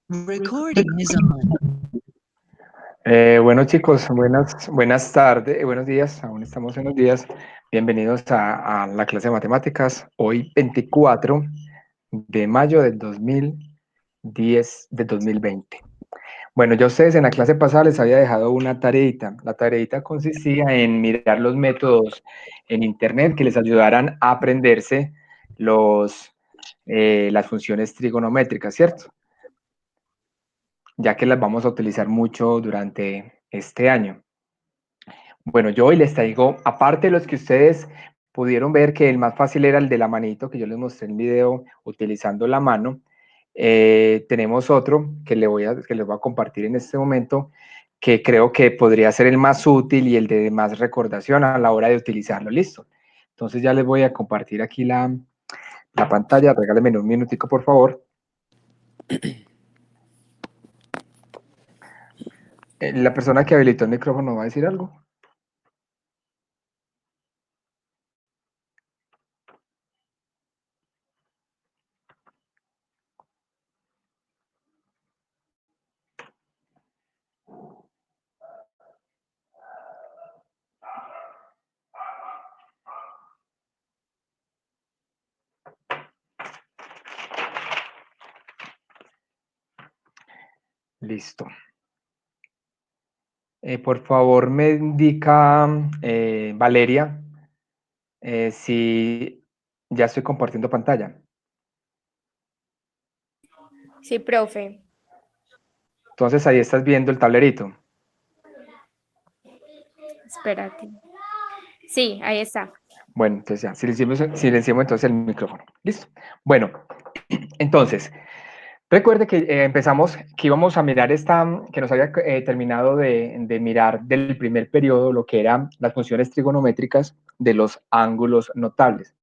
Recording is on. Bueno chicos, buenas tardes, buenos días, aún estamos en los días. Bienvenidos a la clase de matemáticas, hoy 24 de mayo del 2020. Bueno, yo a ustedes en la clase pasada les había dejado una tareita. La tareita consistía en mirar los métodos en internet que les ayudaran a aprenderse las funciones trigonométricas, ¿cierto? Ya que las vamos a utilizar mucho durante este año. Bueno, yo hoy les traigo, aparte de los que ustedes pudieron ver que el más fácil era el de la manito, que yo les mostré en video utilizando la mano, tenemos otro que les voy a compartir en este momento, que creo que podría ser el más útil y el de más recordación a la hora de utilizarlo. Listo. Entonces ya les voy a compartir aquí la pantalla. Regálenme un minutico, por favor. La persona que habilitó el micrófono va a decir algo. Listo. Por favor, me indica Valeria si ya estoy compartiendo pantalla. Sí, profe. Entonces ahí estás viendo el tablerito. Espérate. Sí, ahí está. Bueno, entonces ya, silenciemos entonces el micrófono. Listo. Bueno, entonces, recuerde que empezamos, que íbamos a mirar que nos había terminado de mirar del primer periodo, lo que eran las funciones trigonométricas de los ángulos notables.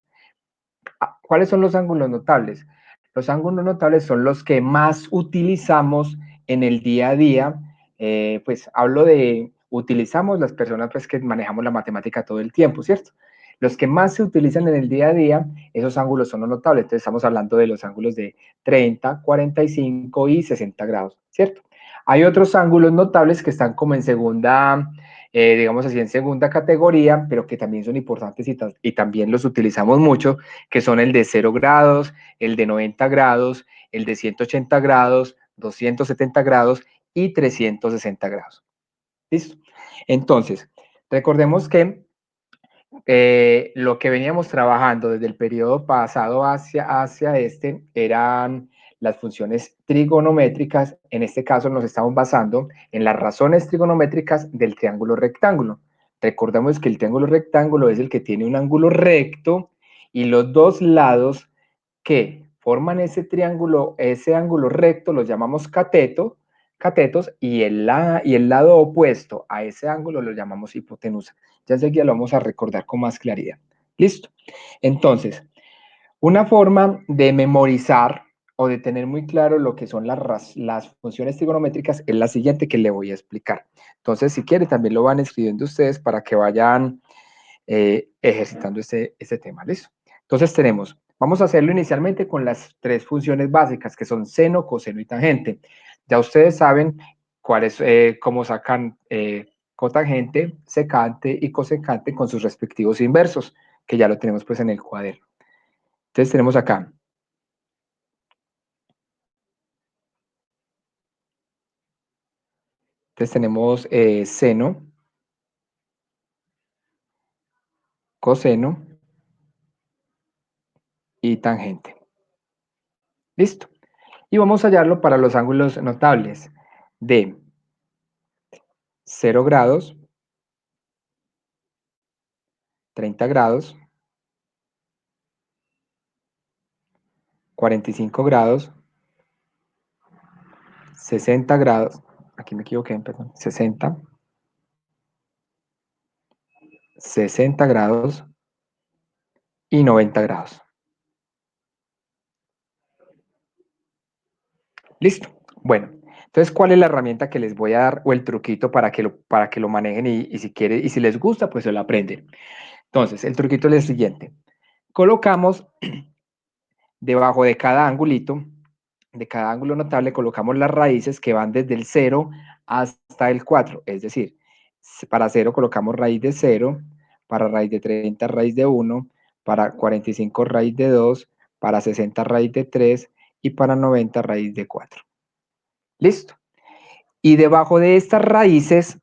¿Cuáles son los ángulos notables? Los ángulos notables son los que más utilizamos en el día a día. Pues hablo de utilizamos las personas pues, que manejamos la matemática todo el tiempo, ¿cierto? Los que más se utilizan en el día a día, esos ángulos son los notables. Entonces estamos hablando de los ángulos de 30, 45 y 60 grados, ¿cierto? Hay otros ángulos notables que están como en segunda, digamos así, en segunda categoría, pero que también son importantes y también los utilizamos mucho, que son el de 0 grados, el de 90 grados, el de 180 grados, 270 grados y 360 grados. ¿Listo? Entonces, recordemos que lo que veníamos trabajando desde el periodo pasado hacia este eran las funciones trigonométricas. En este caso nos estamos basando en las razones trigonométricas del triángulo rectángulo. Recordemos que el triángulo rectángulo es el que tiene un ángulo recto y los dos lados que forman ese triángulo, ese ángulo recto, los llamamos catetos, y el lado opuesto a ese ángulo lo llamamos hipotenusa. Ya enseguida lo vamos a recordar con más claridad. ¿Listo? Entonces, una forma de memorizar o de tener muy claro lo que son las funciones trigonométricas es la siguiente que le voy a explicar. Entonces, si quiere, también lo van escribiendo ustedes para que vayan ejercitando este tema. ¿Listo? Entonces vamos a hacerlo inicialmente con las tres funciones básicas, que son seno, coseno y tangente. Ya ustedes saben cómo sacan cotangente, secante y cosecante con sus respectivos inversos, que ya lo tenemos pues en el cuaderno. Entonces tenemos acá. Entonces tenemos seno, coseno y tangente. Listo. Y vamos a hallarlo para los ángulos notables de 0 grados, 30 grados, 45 grados, 60 grados, aquí me equivoqué, perdón, 60 grados y 90 grados. Listo. Bueno, entonces, ¿cuál es la herramienta que les voy a dar o el truquito para que lo manejen y si quieren, y si les gusta, pues se lo aprenden? Entonces, el truquito es el siguiente. Colocamos debajo de cada angulito de cada ángulo notable colocamos las raíces que van desde el 0 hasta el 4. Es decir, para 0 colocamos raíz de 0, para raíz de 30 raíz de 1, para 45 raíz de 2, para 60 raíz de 3 y para 90 raíz de 4. Listo. Y debajo de estas raíces,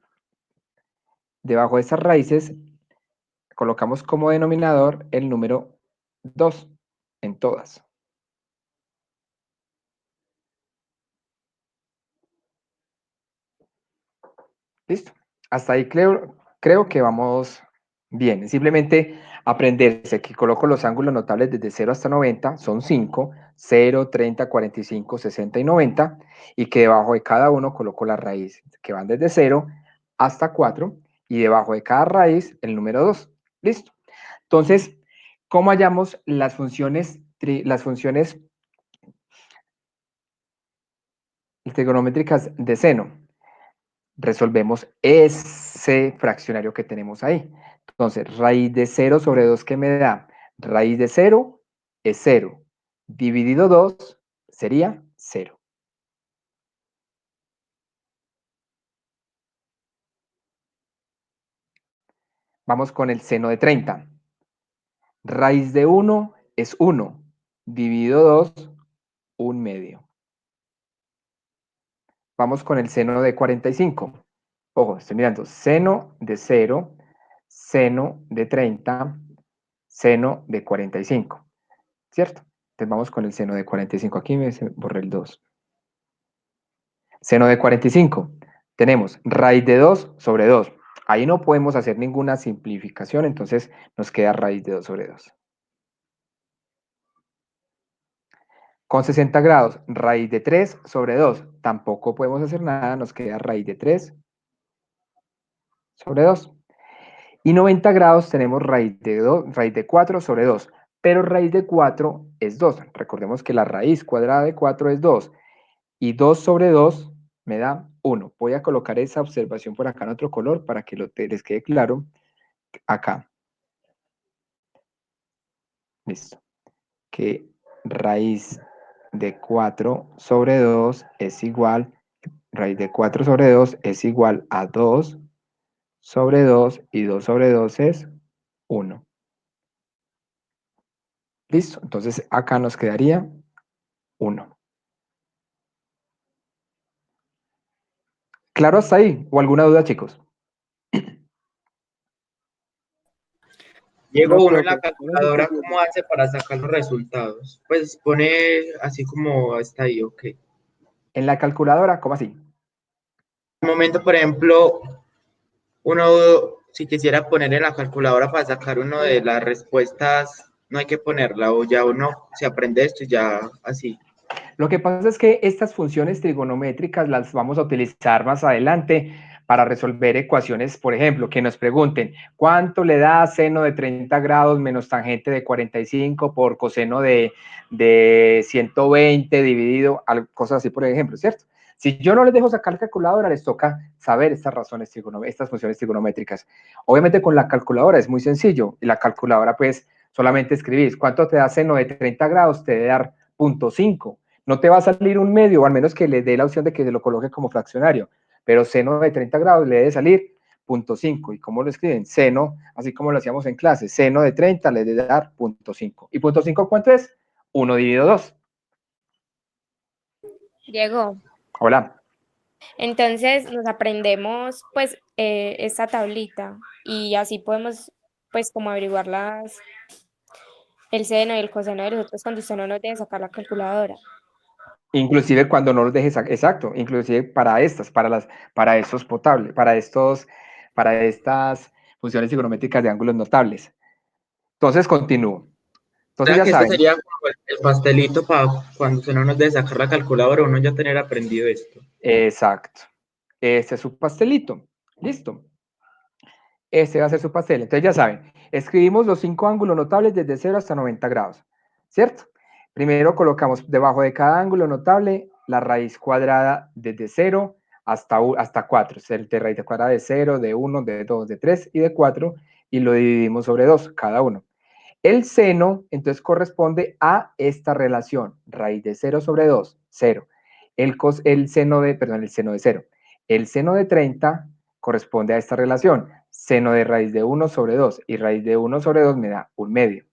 colocamos como denominador el número 2 en todas. Listo. Hasta ahí creo que vamos bien. Simplemente aprenderse que coloco los ángulos notables desde 0 hasta 90, son 5, 0, 30, 45, 60 y 90, y que debajo de cada uno coloco las raíces, que van desde 0 hasta 4, y debajo de cada raíz el número 2. Listo. Entonces, ¿cómo hallamos las funciones trigonométricas de seno? Resolvemos ese fraccionario que tenemos ahí. Entonces, raíz de 0 sobre 2, ¿qué me da? Raíz de 0 es 0. Dividido 2 sería 0. Vamos con el seno de 30. Raíz de 1 es 1. Dividido 2, 1 medio. Vamos con el seno de 45. Ojo, estoy mirando. Seno de 0, seno de 30, seno de 45. ¿Cierto? Entonces vamos con el seno de 45. Aquí me borré el 2. Seno de 45. Tenemos raíz de 2 sobre 2. Ahí no podemos hacer ninguna simplificación, entonces nos queda raíz de 2 sobre 2. Con 60 grados, raíz de 3 sobre 2. Tampoco podemos hacer nada, nos queda raíz de 3 sobre 2. Y 90 grados tenemos raíz de 4 sobre 2. Pero raíz de 4 es 2. Recordemos que la raíz cuadrada de 4 es 2. Y 2 sobre 2 me da 1. Voy a colocar esa observación por acá en otro color para que les quede claro. Acá. Listo. Que raíz de 4 sobre 2 es igual, raíz de 4 sobre 2 es igual a 2 sobre 2 y 2 sobre 2 es 1. Listo. Entonces acá nos quedaría 1. ¿Claro hasta ahí? ¿O alguna duda, chicos? Diego, No, uno en la profe, no nos calculadora, entendimos. ¿cómo hace para sacar los resultados? Pues pone así como está ahí, ok. En la calculadora, ¿cómo así? Un momento, por ejemplo, uno, si quisiera poner en la calculadora para sacar uno de las respuestas, no hay que ponerla, o ya uno se aprende esto y ya así. Lo que pasa es que estas funciones trigonométricas las vamos a utilizar más adelante para resolver ecuaciones, por ejemplo, que nos pregunten cuánto le da seno de 30 grados menos tangente de 45 por coseno de 120 dividido, cosas así, por ejemplo, ¿cierto? Si yo no les dejo sacar la calculadora, les toca saber estas estas funciones trigonométricas. Obviamente con la calculadora es muy sencillo, y la calculadora pues solamente escribís cuánto te da seno de 30 grados, te debe dar 0.5. No te va a salir un medio, o al menos que le dé la opción de que se lo coloque como fraccionario, pero seno de 30 grados le debe salir 0.5. ¿Y cómo lo escriben? Seno, así como lo hacíamos en clase, seno de 30 le debe dar 0.5. ¿Y 0.5 cuánto es? 1 dividido 2. Diego, Hola. entonces nos aprendemos pues esta tablita y así podemos pues como averiguar el seno y el coseno de los otros cuando usted no nos deje sacar la calculadora. Inclusive cuando no los dejes, exacto, inclusive para estos potables, para estas funciones trigonométricas de ángulos notables. Entonces continúo. O Entonces sea ya que este saben, sería como el pastelito para cuando se no nos debe sacar la calculadora, uno ya tener aprendido esto. exacto. Este es su pastelito. Listo. Este va a ser su pastel. Entonces ya saben, escribimos los 5 ángulos notables desde 0 hasta 90 grados, ¿cierto? Primero colocamos debajo de cada ángulo notable la raíz cuadrada desde 0 hasta 4. De raíz de cuadrada de 0, de 1, de 2, de 3 y de 4, y lo dividimos sobre 2 cada uno. El seno, entonces, corresponde a esta relación, raíz de 0 sobre 2, 0. El seno de 0. El seno de 30 corresponde a esta relación, seno de raíz de 1 sobre 2, y raíz de 1 sobre 2 me da 1/2.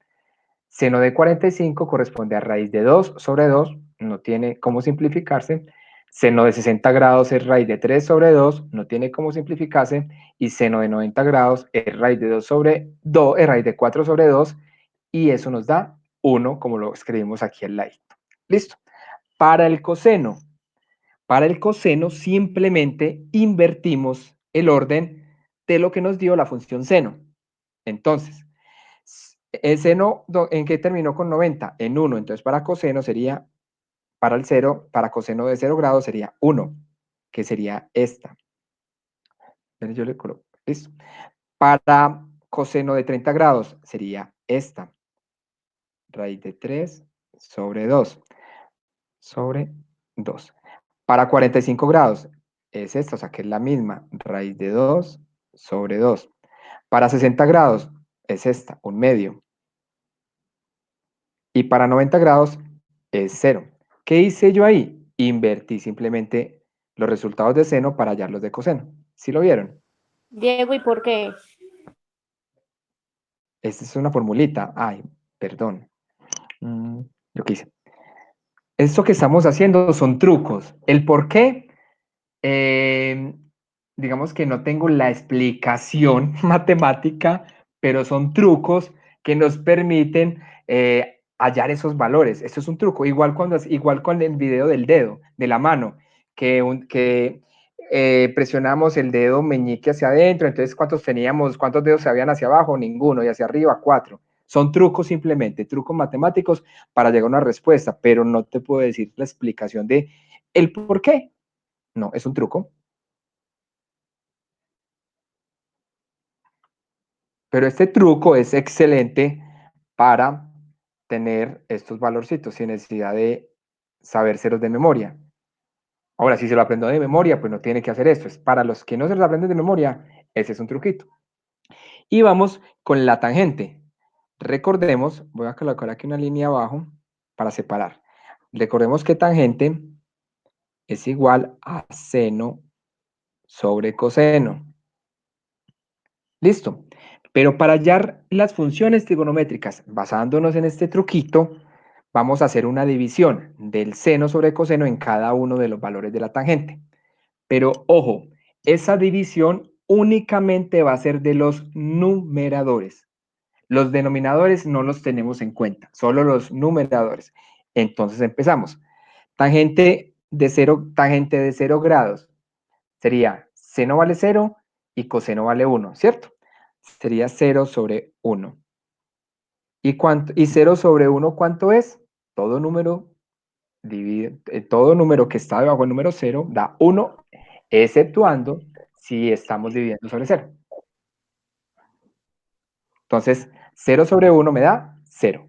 Seno de 45 corresponde a raíz de 2 sobre 2, no tiene cómo simplificarse. Seno de 60 grados es raíz de 3 sobre 2, no tiene cómo simplificarse. Y seno de 90 grados es raíz de 2 sobre 2, es raíz de 4 sobre 2, y eso nos da 1, como lo escribimos aquí al lado. Listo. Para el coseno simplemente invertimos el orden de lo que nos dio la función seno. Entonces, el seno, ¿en qué terminó con 90? En 1. Entonces, para coseno sería, para coseno de 0 grados sería 1, que sería esta. Yo le coloco, listo. Para coseno de 30 grados sería esta. Raíz de 3 sobre 2. Sobre 2. Para 45 grados es esta, o sea que es la misma. Raíz de 2 sobre 2. Para 60 grados es esta, 1/2. Y para 90 grados es 0. ¿Qué hice yo ahí? Invertí simplemente los resultados de seno para hallarlos de coseno. ¿Sí lo vieron? Diego, ¿y por qué? Esta es una formulita. Ay, perdón. Yo qué hice. Esto que estamos haciendo son trucos. ¿El por qué? Digamos que no tengo la explicación matemática, pero son trucos que nos permiten hallar esos valores. Esto es un truco, igual con el video del dedo, de la mano, que presionamos el dedo meñique hacia adentro, entonces ¿cuántos teníamos? ¿Cuántos dedos se habían hacia abajo? Ninguno, y hacia arriba 4. Son trucos simplemente, trucos matemáticos para llegar a una respuesta, pero no te puedo decir la explicación de el por qué. No, es un truco. Pero este truco es excelente para tener estos valorcitos sin necesidad de sabérselos de memoria. Ahora, si se lo aprendo de memoria, pues no tiene que hacer esto. Es para los que no se los aprenden de memoria, ese es un truquito. Y vamos con la tangente. Recordemos, voy a colocar aquí una línea abajo para separar. Recordemos que tangente es igual a seno sobre coseno. Listo. Pero para hallar las funciones trigonométricas, basándonos en este truquito, vamos a hacer una división del seno sobre coseno en cada uno de los valores de la tangente. Pero ojo, esa división únicamente va a ser de los numeradores. Los denominadores no los tenemos en cuenta, solo los numeradores. Entonces empezamos. Tangente de 0 grados sería seno vale 0 y coseno vale 1, ¿cierto? Sería 0 sobre 1. ¿Y 0 sobre 1 cuánto es? Todo número, todo número que está debajo del número 0 da 1, exceptuando si estamos dividiendo sobre 0. Entonces, 0 sobre 1 me da 0.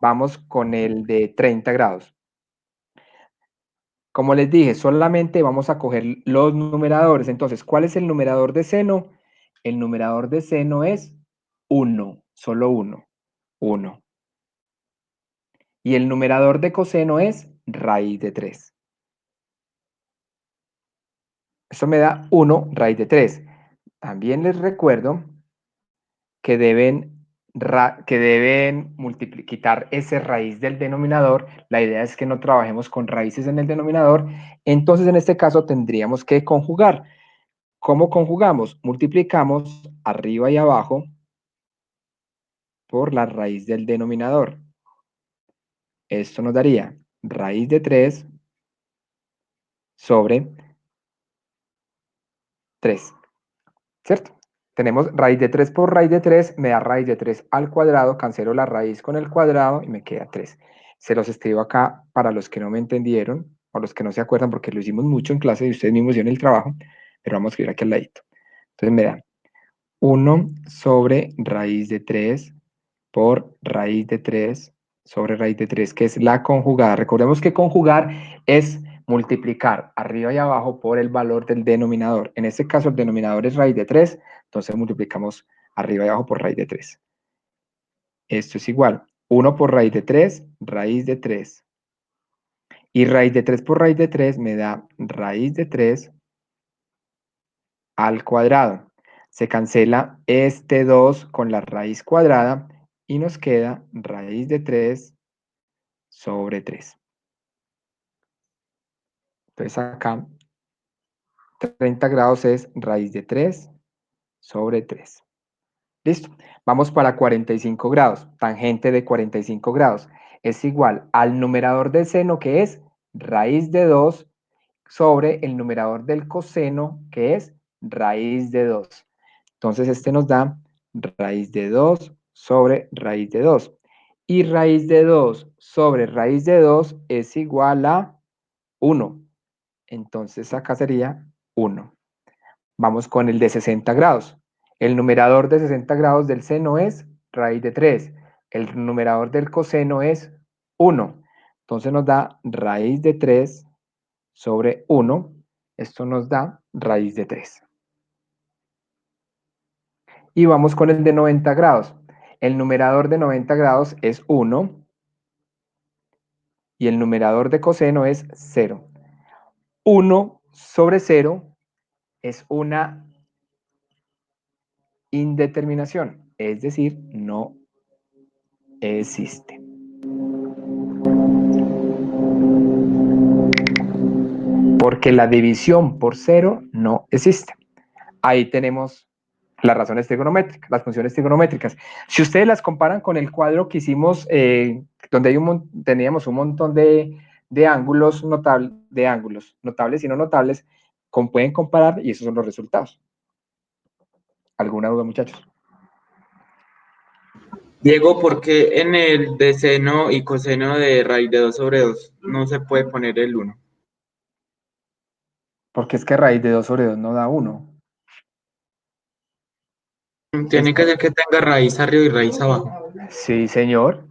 Vamos con el de 30 grados. Como les dije, solamente vamos a coger los numeradores. Entonces, ¿cuál es el numerador de seno? El numerador de seno es 1, solo 1, 1. Y el numerador de coseno es raíz de 3. Eso me da 1 raíz de 3. También les recuerdo que deben quitar ese raíz del denominador. La idea es que no trabajemos con raíces en el denominador. Entonces, en este caso, tendríamos que conjugar. ¿Cómo conjugamos? Multiplicamos arriba y abajo por la raíz del denominador. Esto nos daría raíz de 3 sobre 3, ¿cierto? Tenemos raíz de 3 por raíz de 3, me da raíz de 3 al cuadrado, cancelo la raíz con el cuadrado y me queda 3. Se los escribo acá para los que no me entendieron o los que no se acuerdan porque lo hicimos mucho en clase y ustedes mismos hicieron el trabajo, pero vamos a escribir aquí al ladito. Entonces me da 1 sobre raíz de 3 por raíz de 3 sobre raíz de 3, que es la conjugada. Recordemos que conjugar es multiplicar arriba y abajo por el valor del denominador. En este caso el denominador es raíz de 3, entonces multiplicamos arriba y abajo por raíz de 3. Esto es igual. 1 por raíz de 3, raíz de 3. Y raíz de 3 por raíz de 3 me da raíz de 3 al cuadrado. Se cancela este 2 con la raíz cuadrada y nos queda raíz de 3 sobre 3. Entonces acá 30 grados es raíz de 3 sobre 3. ¿Listo? Vamos para 45 grados. Tangente de 45 grados es igual al numerador del seno, que es raíz de 2, sobre el numerador del coseno, que es raíz de 2. Entonces este nos da raíz de 2 sobre raíz de 2. Y raíz de 2 sobre raíz de 2 es igual a 1. Entonces acá sería 1. Vamos con el de 60 grados. El numerador de 60 grados del seno es raíz de 3. El numerador del coseno es 1. Entonces nos da raíz de 3 sobre 1. Esto nos da raíz de 3. Y vamos con el de 90 grados. El numerador de 90 grados es 1. Y el numerador de coseno es 0. 1 sobre 0 es una indeterminación, es decir, no existe. Porque la división por 0 no existe. Ahí tenemos las razones trigonométricas, las funciones trigonométricas. Si ustedes las comparan con el cuadro que hicimos, donde teníamos un montón de ángulos notables y no notables, pueden comparar y esos son los resultados. ¿Alguna duda, muchachos? Diego, ¿por qué en el de seno y coseno de raíz de 2 sobre 2 no se puede poner el 1? Porque es que raíz de 2 sobre 2 no da 1. Tiene que ser que tenga raíz arriba y raíz abajo. Sí, señor.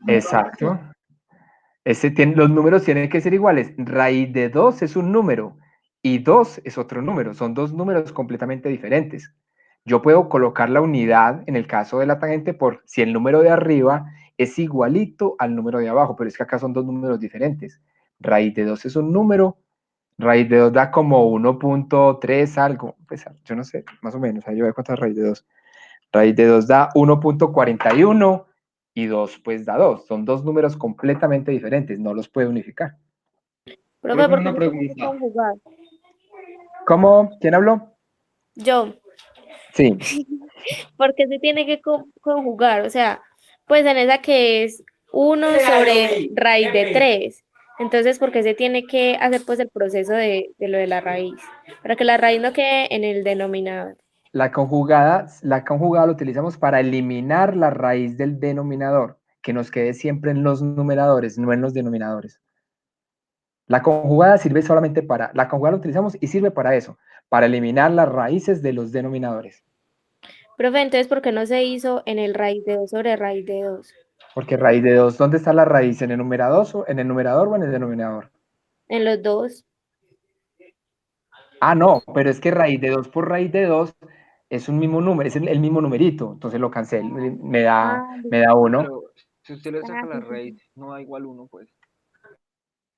Exacto. Los números tienen que ser iguales. Raíz de 2 es un número y 2 es otro número. Son dos números completamente diferentes. Yo puedo colocar la unidad en el caso de la tangente por si el número de arriba es igualito al número de abajo, pero es que acá son dos números diferentes. Raíz de 2 es un número, raíz de 2 da como 1.3 algo, pues yo no sé, más o menos, ahí yo voy a contar raíz de 2. Raíz de 2 da 1.41 y 2 pues da 2. Son dos números completamente diferentes, no los puede unificar. Profe, ¿por qué Una se tiene que pregunta. conjugar? ¿Cómo? ¿Quién habló? Yo, Sí. ¿por qué se tiene que conjugar? O sea, pues en esa que es 1 sobre raíz de 3. Entonces, ¿por qué se tiene que hacer pues el proceso de lo de la raíz? Para que la raíz no quede en el denominador. La conjugada la utilizamos para eliminar la raíz del denominador, que nos quede siempre en los numeradores, no en los denominadores. La conjugada la conjugada la utilizamos y sirve para eso, para eliminar las raíces de los denominadores. Profe, entonces, ¿por qué no se hizo en el raíz de 2 sobre raíz de 2? Porque raíz de 2, ¿dónde está la raíz? ¿En el numerador o en el denominador? En los dos. Ah, no, pero es que raíz de 2 por raíz de 2 es un mismo número, es el mismo numerito, entonces lo cancelo, Ah, me da No, 1. pero si usted le ah, saca la sí, sí, raíz, sí. no da igual uno, pues.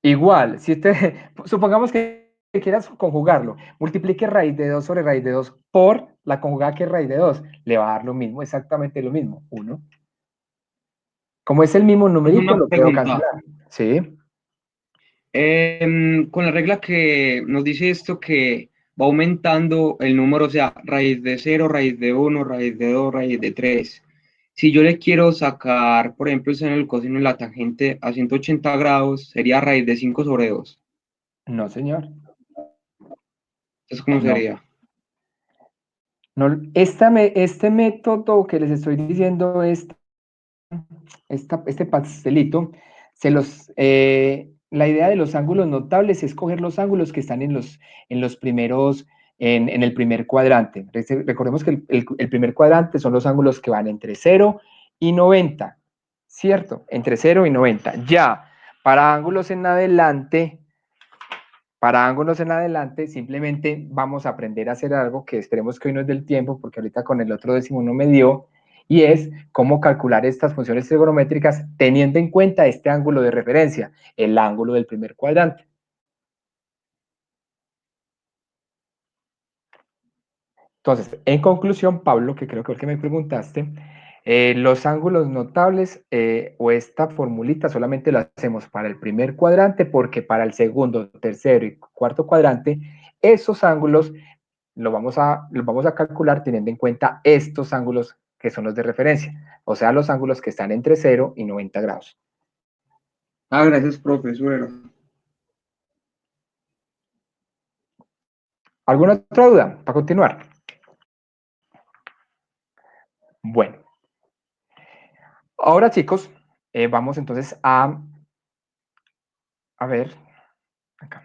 Igual, si usted, supongamos que quieras conjugarlo, multiplique raíz de 2 sobre raíz de 2 por la conjugada que es raíz de 2, le va a dar lo mismo, exactamente lo mismo, 1. Como es el mismo numerito, Una lo puedo pregunta. cancelar. Sí, Con la regla que nos dice esto que va aumentando el número, o sea, raíz de 0, raíz de 1, raíz de 2, raíz de 3. Si yo le quiero sacar, por ejemplo, el seno, el coseno y la tangente a 180 grados, sería raíz de 5 sobre 2. no señor, ¿Eso cómo no. sería? No, este método que les estoy diciendo, este pastelito, la idea de los ángulos notables es coger los ángulos que están en los primeros, en el primer cuadrante. Recordemos que el primer cuadrante son los ángulos que van entre 0 y 90, ¿cierto? Entre 0 y 90. Ya, para ángulos en adelante, simplemente vamos a aprender a hacer algo que esperemos que hoy no es del tiempo, porque ahorita con el otro décimo no me dio, y es cómo calcular estas funciones trigonométricas teniendo en cuenta este ángulo de referencia, el ángulo del primer cuadrante. Entonces, en conclusión, Pablo, que creo que es el que me preguntaste, los ángulos notables o esta formulita solamente lo hacemos para el primer cuadrante porque para el segundo, tercero y cuarto cuadrante, esos ángulos los vamos a calcular teniendo en cuenta estos ángulos que son los de referencia, o sea, los ángulos que están entre 0 y 90 grados. Ah, gracias, profesor. ¿Alguna otra duda para continuar? Bueno, ahora chicos, vamos entonces a ver, acá.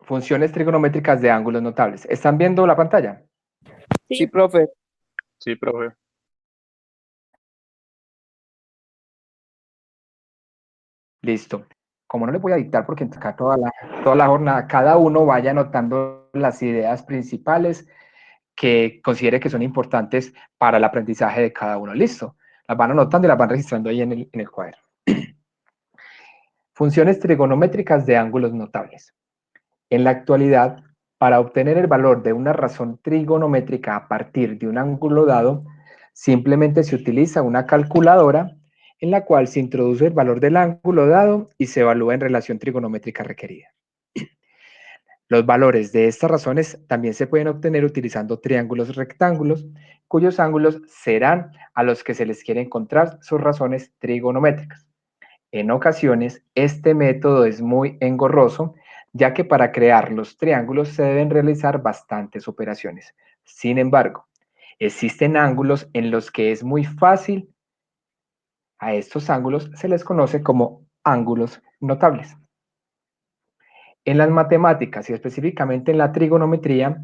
Funciones trigonométricas de ángulos notables. ¿Están viendo la pantalla? Sí, profe. Sí, profe. Listo. Como no le voy a dictar porque acá toda la jornada, cada uno vaya anotando las ideas principales que considere que son importantes para el aprendizaje de cada uno. Listo. Las van anotando y las van registrando ahí en el cuaderno. Funciones trigonométricas de ángulos notables. En la actualidad, para obtener el valor de una razón trigonométrica a partir de un ángulo dado, simplemente se utiliza una calculadora en la cual se introduce el valor del ángulo dado y se evalúa en relación trigonométrica requerida. Los valores de estas razones también se pueden obtener utilizando triángulos rectángulos, cuyos ángulos serán a los que se les quiere encontrar sus razones trigonométricas. En ocasiones, este método es muy engorroso, ya que para crear los triángulos se deben realizar bastantes operaciones. Sin embargo, existen ángulos en los que es muy fácil. A estos ángulos se les conoce como ángulos notables. En las matemáticas y específicamente en la trigonometría,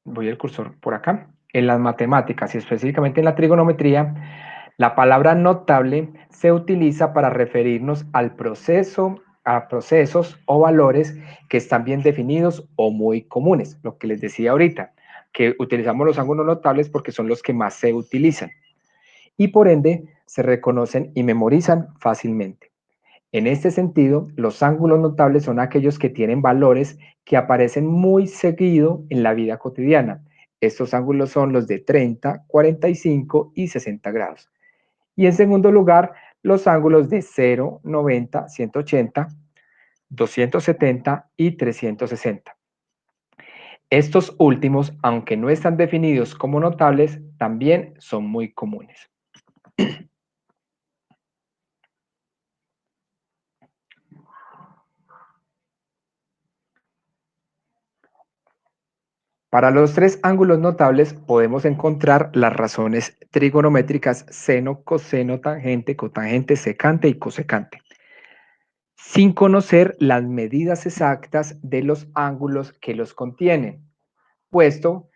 voy el cursor por acá, en las matemáticas y específicamente en la trigonometría, la palabra notable se utiliza para referirnos al proceso, a procesos o valores que están bien definidos o muy comunes, lo que les decía ahorita, que utilizamos los ángulos notables porque son los que más se utilizan y por ende se reconocen y memorizan fácilmente. En este sentido, los ángulos notables son aquellos que tienen valores que aparecen muy seguido en la vida cotidiana. Estos ángulos son los de 30, 45 y 60 grados. Y en segundo lugar, los ángulos de 0, 90, 180, 270 y 360. Estos últimos, aunque no están definidos como notables, también son muy comunes. Para los tres ángulos notables podemos encontrar las razones trigonométricas seno, coseno, tangente, cotangente, secante y cosecante, sin conocer las medidas exactas de los ángulos que los contienen, puesto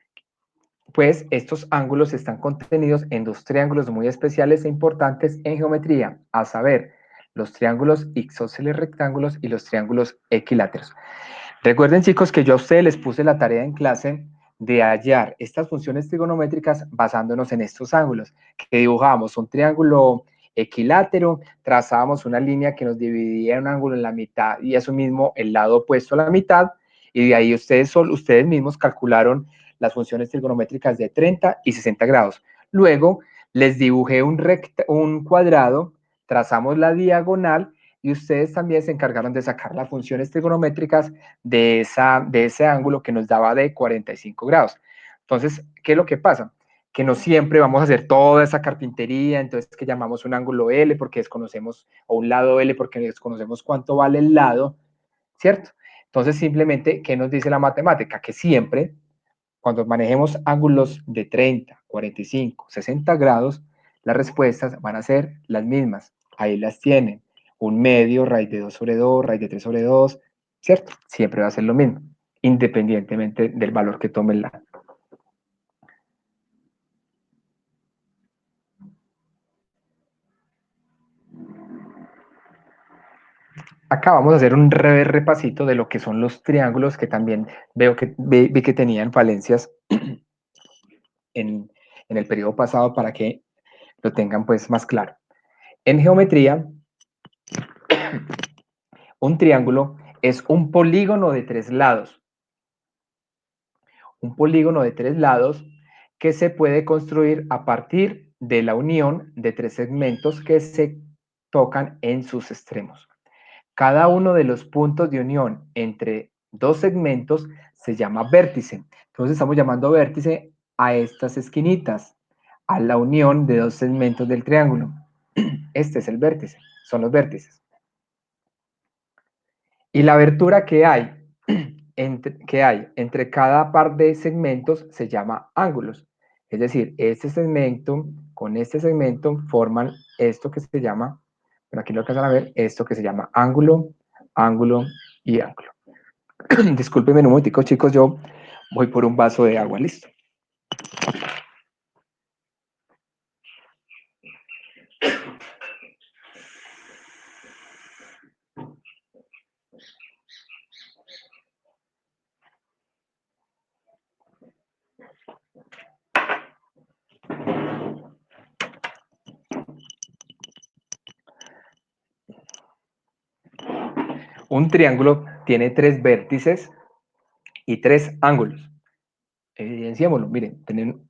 pues estos ángulos están contenidos en dos triángulos muy especiales e importantes en geometría, a saber, los triángulos isósceles rectángulos y los triángulos equiláteros. Recuerden, chicos, que yo a ustedes les puse la tarea en clase de hallar estas funciones trigonométricas basándonos en estos ángulos, que dibujábamos un triángulo equilátero, trazábamos una línea que nos dividía un ángulo en la mitad y eso mismo el lado opuesto a la mitad, y de ahí ustedes mismos calcularon las funciones trigonométricas de 30 y 60 grados. Luego les dibujé un cuadrado, trazamos la diagonal y ustedes también se encargaron de sacar las funciones trigonométricas de ese ángulo que nos daba de 45 grados. Entonces, ¿qué es lo que pasa? Que no siempre vamos a hacer toda esa carpintería, entonces que llamamos un ángulo L porque desconocemos, o un lado L porque desconocemos cuánto vale el lado, ¿cierto? Entonces, simplemente, ¿qué nos dice la matemática? Que siempre, cuando manejemos ángulos de 30, 45, 60 grados, las respuestas van a ser las mismas. Ahí las tienen. Un medio, raíz de 2 sobre 2, raíz de 3 sobre 2, ¿cierto? Siempre va a ser lo mismo, independientemente del valor que tome la. Acá vamos a hacer un repasito de lo que son los triángulos, que también vi que tenían falencias en, en el periodo pasado para que lo tengan pues más claro. En geometría, un triángulo es un polígono de 3 lados. Un polígono de 3 lados que se puede construir a partir de la unión de 3 segmentos que se tocan en sus extremos. Cada uno de los puntos de unión entre dos segmentos se llama vértice. Entonces estamos llamando vértice a estas esquinitas, a la unión de dos segmentos del triángulo. Este es el vértice, son los vértices. Y la abertura que hay entre cada par de segmentos se llama ángulos. Es decir, este segmento con este segmento forman esto que se llama, bueno, aquí lo alcanzan a ver, esto que se llama ángulo, ángulo y ángulo. Discúlpenme un momentico, chicos, yo voy por un vaso de agua, listo. Un triángulo tiene 3 vértices y 3 ángulos. Evidenciémoslo, miren, tienen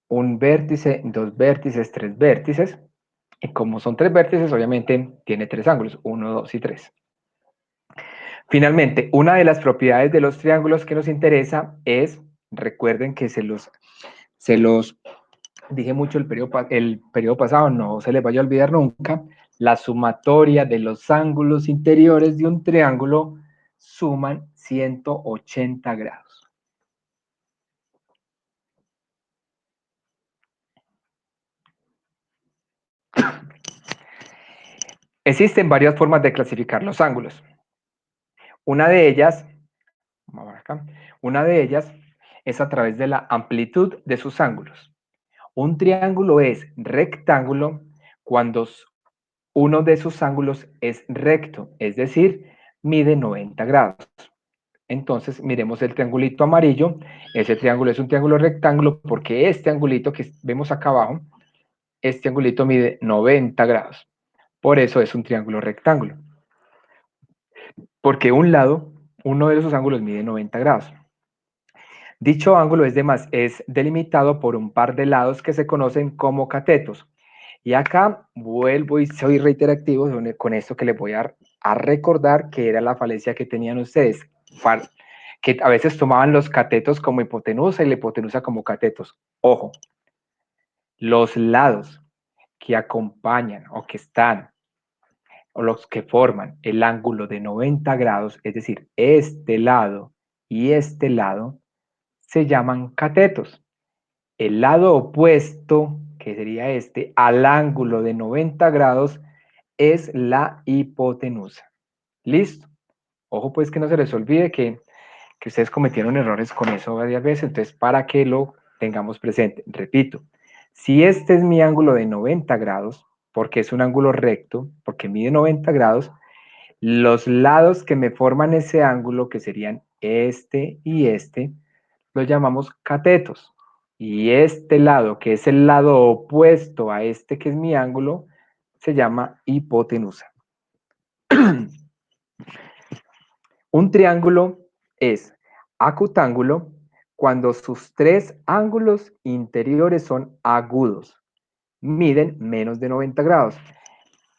un vértice, 2 vértices, 3 vértices. Y como son 3 vértices, obviamente tiene 3 ángulos, 1, 2 y 3. Finalmente, una de las propiedades de los triángulos que nos interesa es, recuerden que se los dije mucho el periodo pasado, no se les vaya a olvidar nunca, la sumatoria de los ángulos interiores de un triángulo suman 180 grados. Existen varias formas de clasificar los ángulos. Una de ellas, vamos a ver acá, una de ellas es a través de la amplitud de sus ángulos. Un triángulo es rectángulo cuando uno de sus ángulos es recto, es decir, mide 90 grados. Entonces, miremos el triangulito amarillo. Ese triángulo es un triángulo rectángulo porque este angulito que vemos acá abajo, este angulito mide 90 grados. Por eso es un triángulo rectángulo. Porque uno de esos ángulos mide 90 grados. Dicho ángulo es delimitado por un par de lados que se conocen como catetos. Y acá vuelvo y soy reiterativo con esto que les voy a recordar que era la falencia que tenían ustedes, que a veces tomaban los catetos como hipotenusa y la hipotenusa como catetos. Ojo, los lados que acompañan o que están o los que forman el ángulo de 90 grados, es decir, este lado y este lado, se llaman catetos. El lado opuesto, que sería este, al ángulo de 90 grados, es la hipotenusa. ¿Listo? Ojo pues que no se les olvide que ustedes cometieron errores con eso varias veces, entonces para que lo tengamos presente. Repito, si este es mi ángulo de 90 grados, porque es un ángulo recto, porque mide 90 grados, los lados que me forman ese ángulo, que serían este y este, los llamamos catetos. Y este lado, que es el lado opuesto a este que es mi ángulo, se llama hipotenusa. Un triángulo es acutángulo cuando sus 3 ángulos interiores son agudos. Miden menos de 90 grados.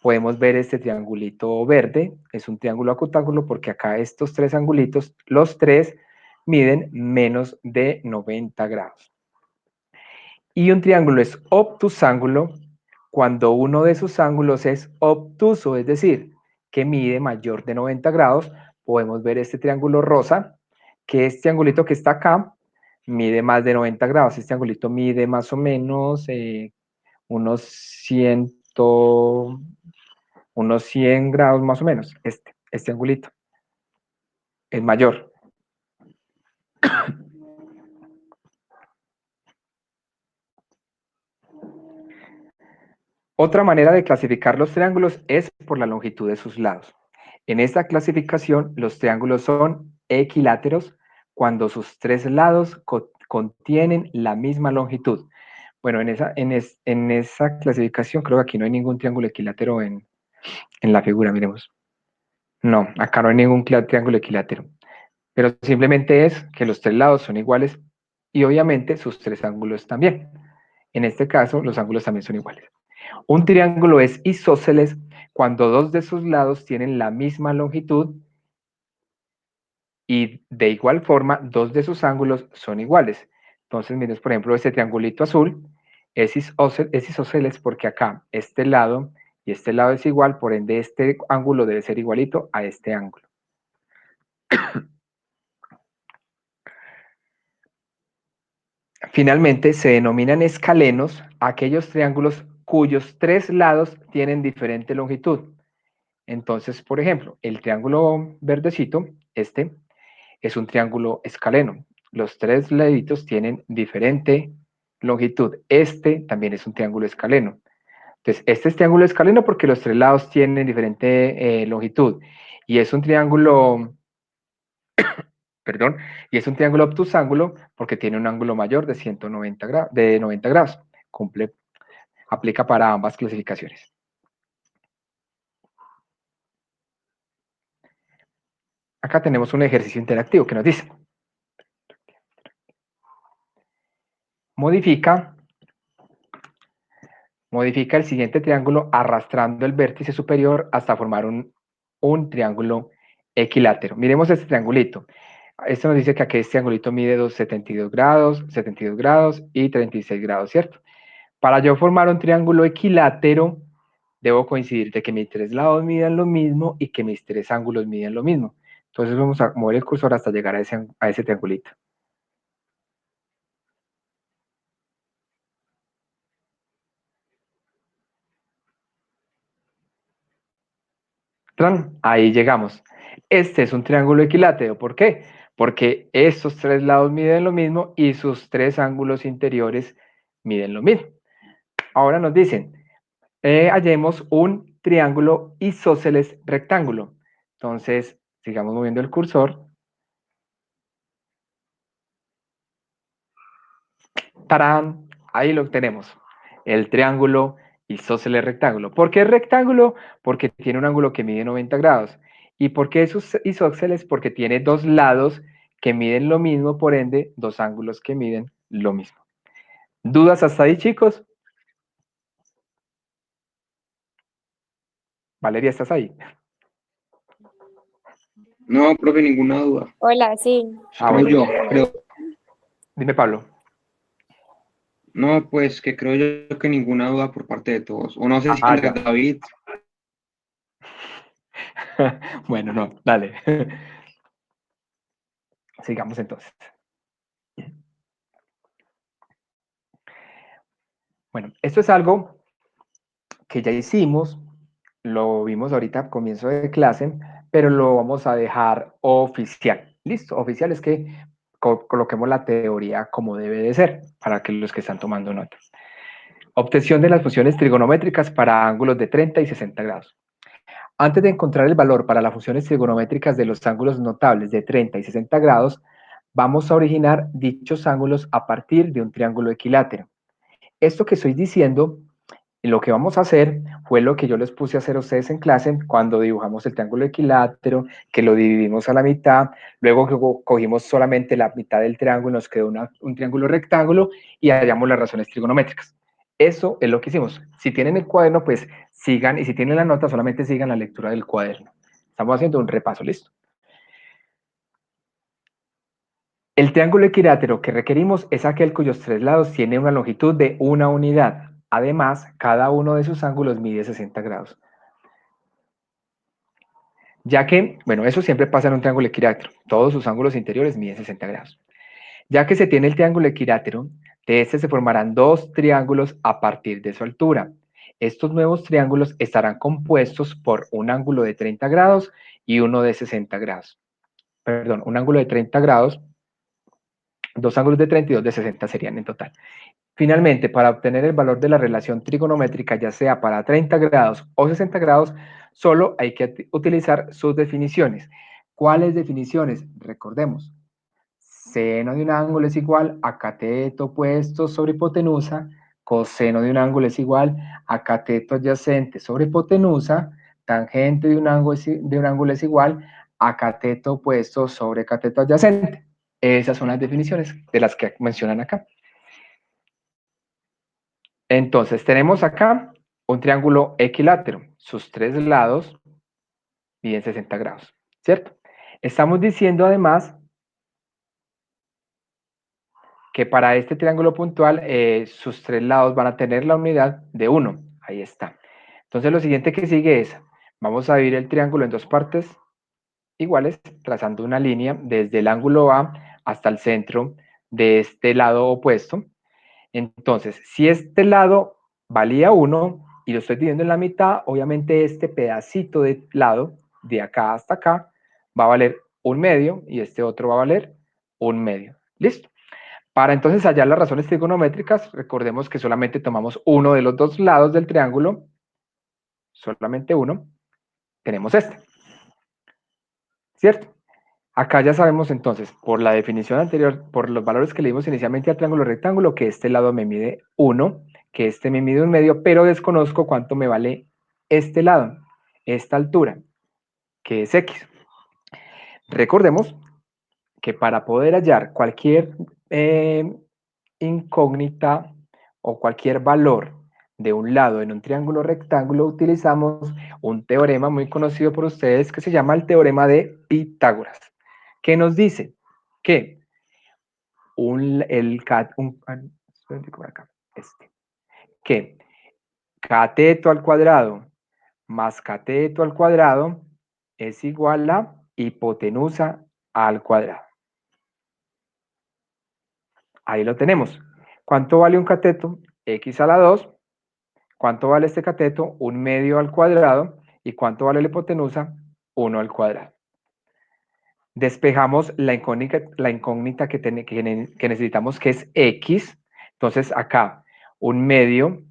Podemos ver este triangulito verde, es un triángulo acutángulo porque acá estos 3 angulitos, los 3 miden menos de 90 grados. Y un triángulo es obtusángulo cuando uno de sus ángulos es obtuso, es decir, que mide mayor de 90 grados. Podemos ver este triángulo rosa, que este angulito que está acá mide más de 90 grados. Este angulito mide más o menos unos 100 grados más o menos. Este angulito es mayor. Otra manera de clasificar los triángulos es por la longitud de sus lados. En esta clasificación, los triángulos son equiláteros cuando sus tres lados contienen la misma longitud. Bueno, en esa clasificación creo que aquí no hay ningún triángulo equilátero en la figura, miremos. No, acá no hay ningún triángulo equilátero. Pero simplemente es que los tres lados son iguales y obviamente sus tres ángulos también. En este caso, los ángulos también son iguales. Un triángulo es isósceles cuando dos de sus lados tienen la misma longitud y de igual forma dos de sus ángulos son iguales. Entonces, miren, por ejemplo, este triangulito azul es isósceles porque acá este lado y este lado es igual, por ende este ángulo debe ser igualito a este ángulo. Finalmente, se denominan escalenos aquellos triángulos cuyos tres lados tienen diferente longitud. Entonces, por ejemplo, el triángulo verdecito, este, es un triángulo escaleno. Los tres laditos tienen diferente longitud. Este también es un triángulo escaleno. Entonces, este es triángulo escaleno porque los tres lados tienen diferente longitud. Y es un triángulo, perdón, y es un triángulo obtusángulo porque tiene un ángulo mayor de 90 grados. Aplica para ambas clasificaciones. Acá tenemos un ejercicio interactivo que nos dice: modifica el siguiente triángulo arrastrando el vértice superior hasta formar un triángulo equilátero. Miremos este triangulito. Esto nos dice que aquí este triangulito mide 72 grados y 36 grados, ¿cierto? Para yo formar un triángulo equilátero, debo coincidir de que mis tres lados midan lo mismo y que mis tres ángulos midan lo mismo. Entonces vamos a mover el cursor hasta llegar a ese triangulito. Ahí llegamos. Este es un triángulo equilátero. ¿Por qué? Porque estos tres lados miden lo mismo y sus tres ángulos interiores miden lo mismo. Ahora nos dicen, hallemos un triángulo isósceles rectángulo. Entonces, sigamos moviendo el cursor. ¡Tarán! Ahí lo tenemos. El triángulo isósceles rectángulo. ¿Por qué rectángulo? Porque tiene un ángulo que mide 90 grados. ¿Y por qué es isósceles? Porque tiene dos lados que miden lo mismo, por ende, dos ángulos que miden lo mismo. ¿Dudas hasta ahí, chicos? Valeria, ¿estás ahí? No, profe, ninguna duda. Hola, sí. Creo yo, creo. Dime, Pablo. No, pues que creo yo que ninguna duda por parte de todos. O no sé si Ah, Andrés ya. David. Bueno, no, dale. Sigamos entonces. Bueno, esto es algo que ya hicimos, lo vimos ahorita a comienzo de clase, pero lo vamos a dejar oficial. Listo, oficial es que coloquemos la teoría como debe de ser, para que los que están tomando nota. Obtención de las funciones trigonométricas para ángulos de 30 y 60 grados. Antes de encontrar el valor para las funciones trigonométricas de los ángulos notables de 30 y 60 grados, vamos a originar dichos ángulos a partir de un triángulo equilátero. Esto que estoy diciendo, lo que vamos a hacer fue lo que yo les puse a hacer a ustedes en clase cuando dibujamos el triángulo equilátero, que lo dividimos a la mitad, luego cogimos solamente la mitad del triángulo, nos quedó un triángulo rectángulo y hallamos las razones trigonométricas. Eso es lo que hicimos. Si tienen el cuaderno, pues sigan, y si tienen la nota, solamente sigan la lectura del cuaderno. Estamos haciendo un repaso, ¿listo? El triángulo equilátero que requerimos es aquel cuyos tres lados tienen una longitud de una unidad. Además, cada uno de sus ángulos mide 60 grados. Ya que, bueno, eso siempre pasa en un triángulo equilátero. Todos sus ángulos interiores miden 60 grados. Ya que se tiene el triángulo equilátero, de este se formarán dos triángulos a partir de su altura. Estos nuevos triángulos estarán compuestos por un ángulo de 30 grados y uno de 60 grados. Perdón, un ángulo de 30 grados, dos ángulos de 30 y dos de 60 serían en total. Finalmente, para obtener el valor de la relación trigonométrica, ya sea para 30 grados o 60 grados, solo hay que utilizar sus definiciones. ¿Cuáles definiciones? Recordemos, seno de un ángulo es igual a cateto opuesto sobre hipotenusa, coseno de un ángulo es igual a cateto adyacente sobre hipotenusa, tangente de un ángulo es igual a cateto opuesto sobre cateto adyacente. Esas son las definiciones de las que mencionan acá. Entonces, tenemos acá un triángulo equilátero. Sus tres lados miden 60 grados, ¿cierto? Estamos diciendo además que para este triángulo puntual, sus tres lados van a tener la unidad de 1. Ahí está. Entonces, lo siguiente que sigue es, vamos a dividir el triángulo en dos partes iguales, trazando una línea desde el ángulo A hasta el centro de este lado opuesto. Entonces, si este lado valía 1 y lo estoy dividiendo en la mitad, obviamente este pedacito de lado, de acá hasta acá, va a valer 1/2 y este otro va a valer 1/2. ¿Listo? Para entonces hallar las razones trigonométricas, recordemos que solamente tomamos uno de los dos lados del triángulo, solamente uno, tenemos este. ¿Cierto? Acá ya sabemos entonces, por la definición anterior, por los valores que le dimos inicialmente al triángulo rectángulo, que este lado me mide 1, que este me mide 1/2, pero desconozco cuánto me vale este lado, esta altura, que es X. Recordemos que para poder hallar cualquier incógnita o cualquier valor de un lado en un triángulo rectángulo, utilizamos un teorema muy conocido por ustedes que se llama el teorema de Pitágoras, que nos dice que que cateto al cuadrado más cateto al cuadrado es igual a hipotenusa al cuadrado. Ahí lo tenemos. ¿Cuánto vale un cateto? X a la 2. ¿Cuánto vale este cateto? 1/2 al cuadrado. ¿Y cuánto vale la hipotenusa? 1 al cuadrado. Despejamos la incógnita que necesitamos, que es X. Entonces acá, 1/2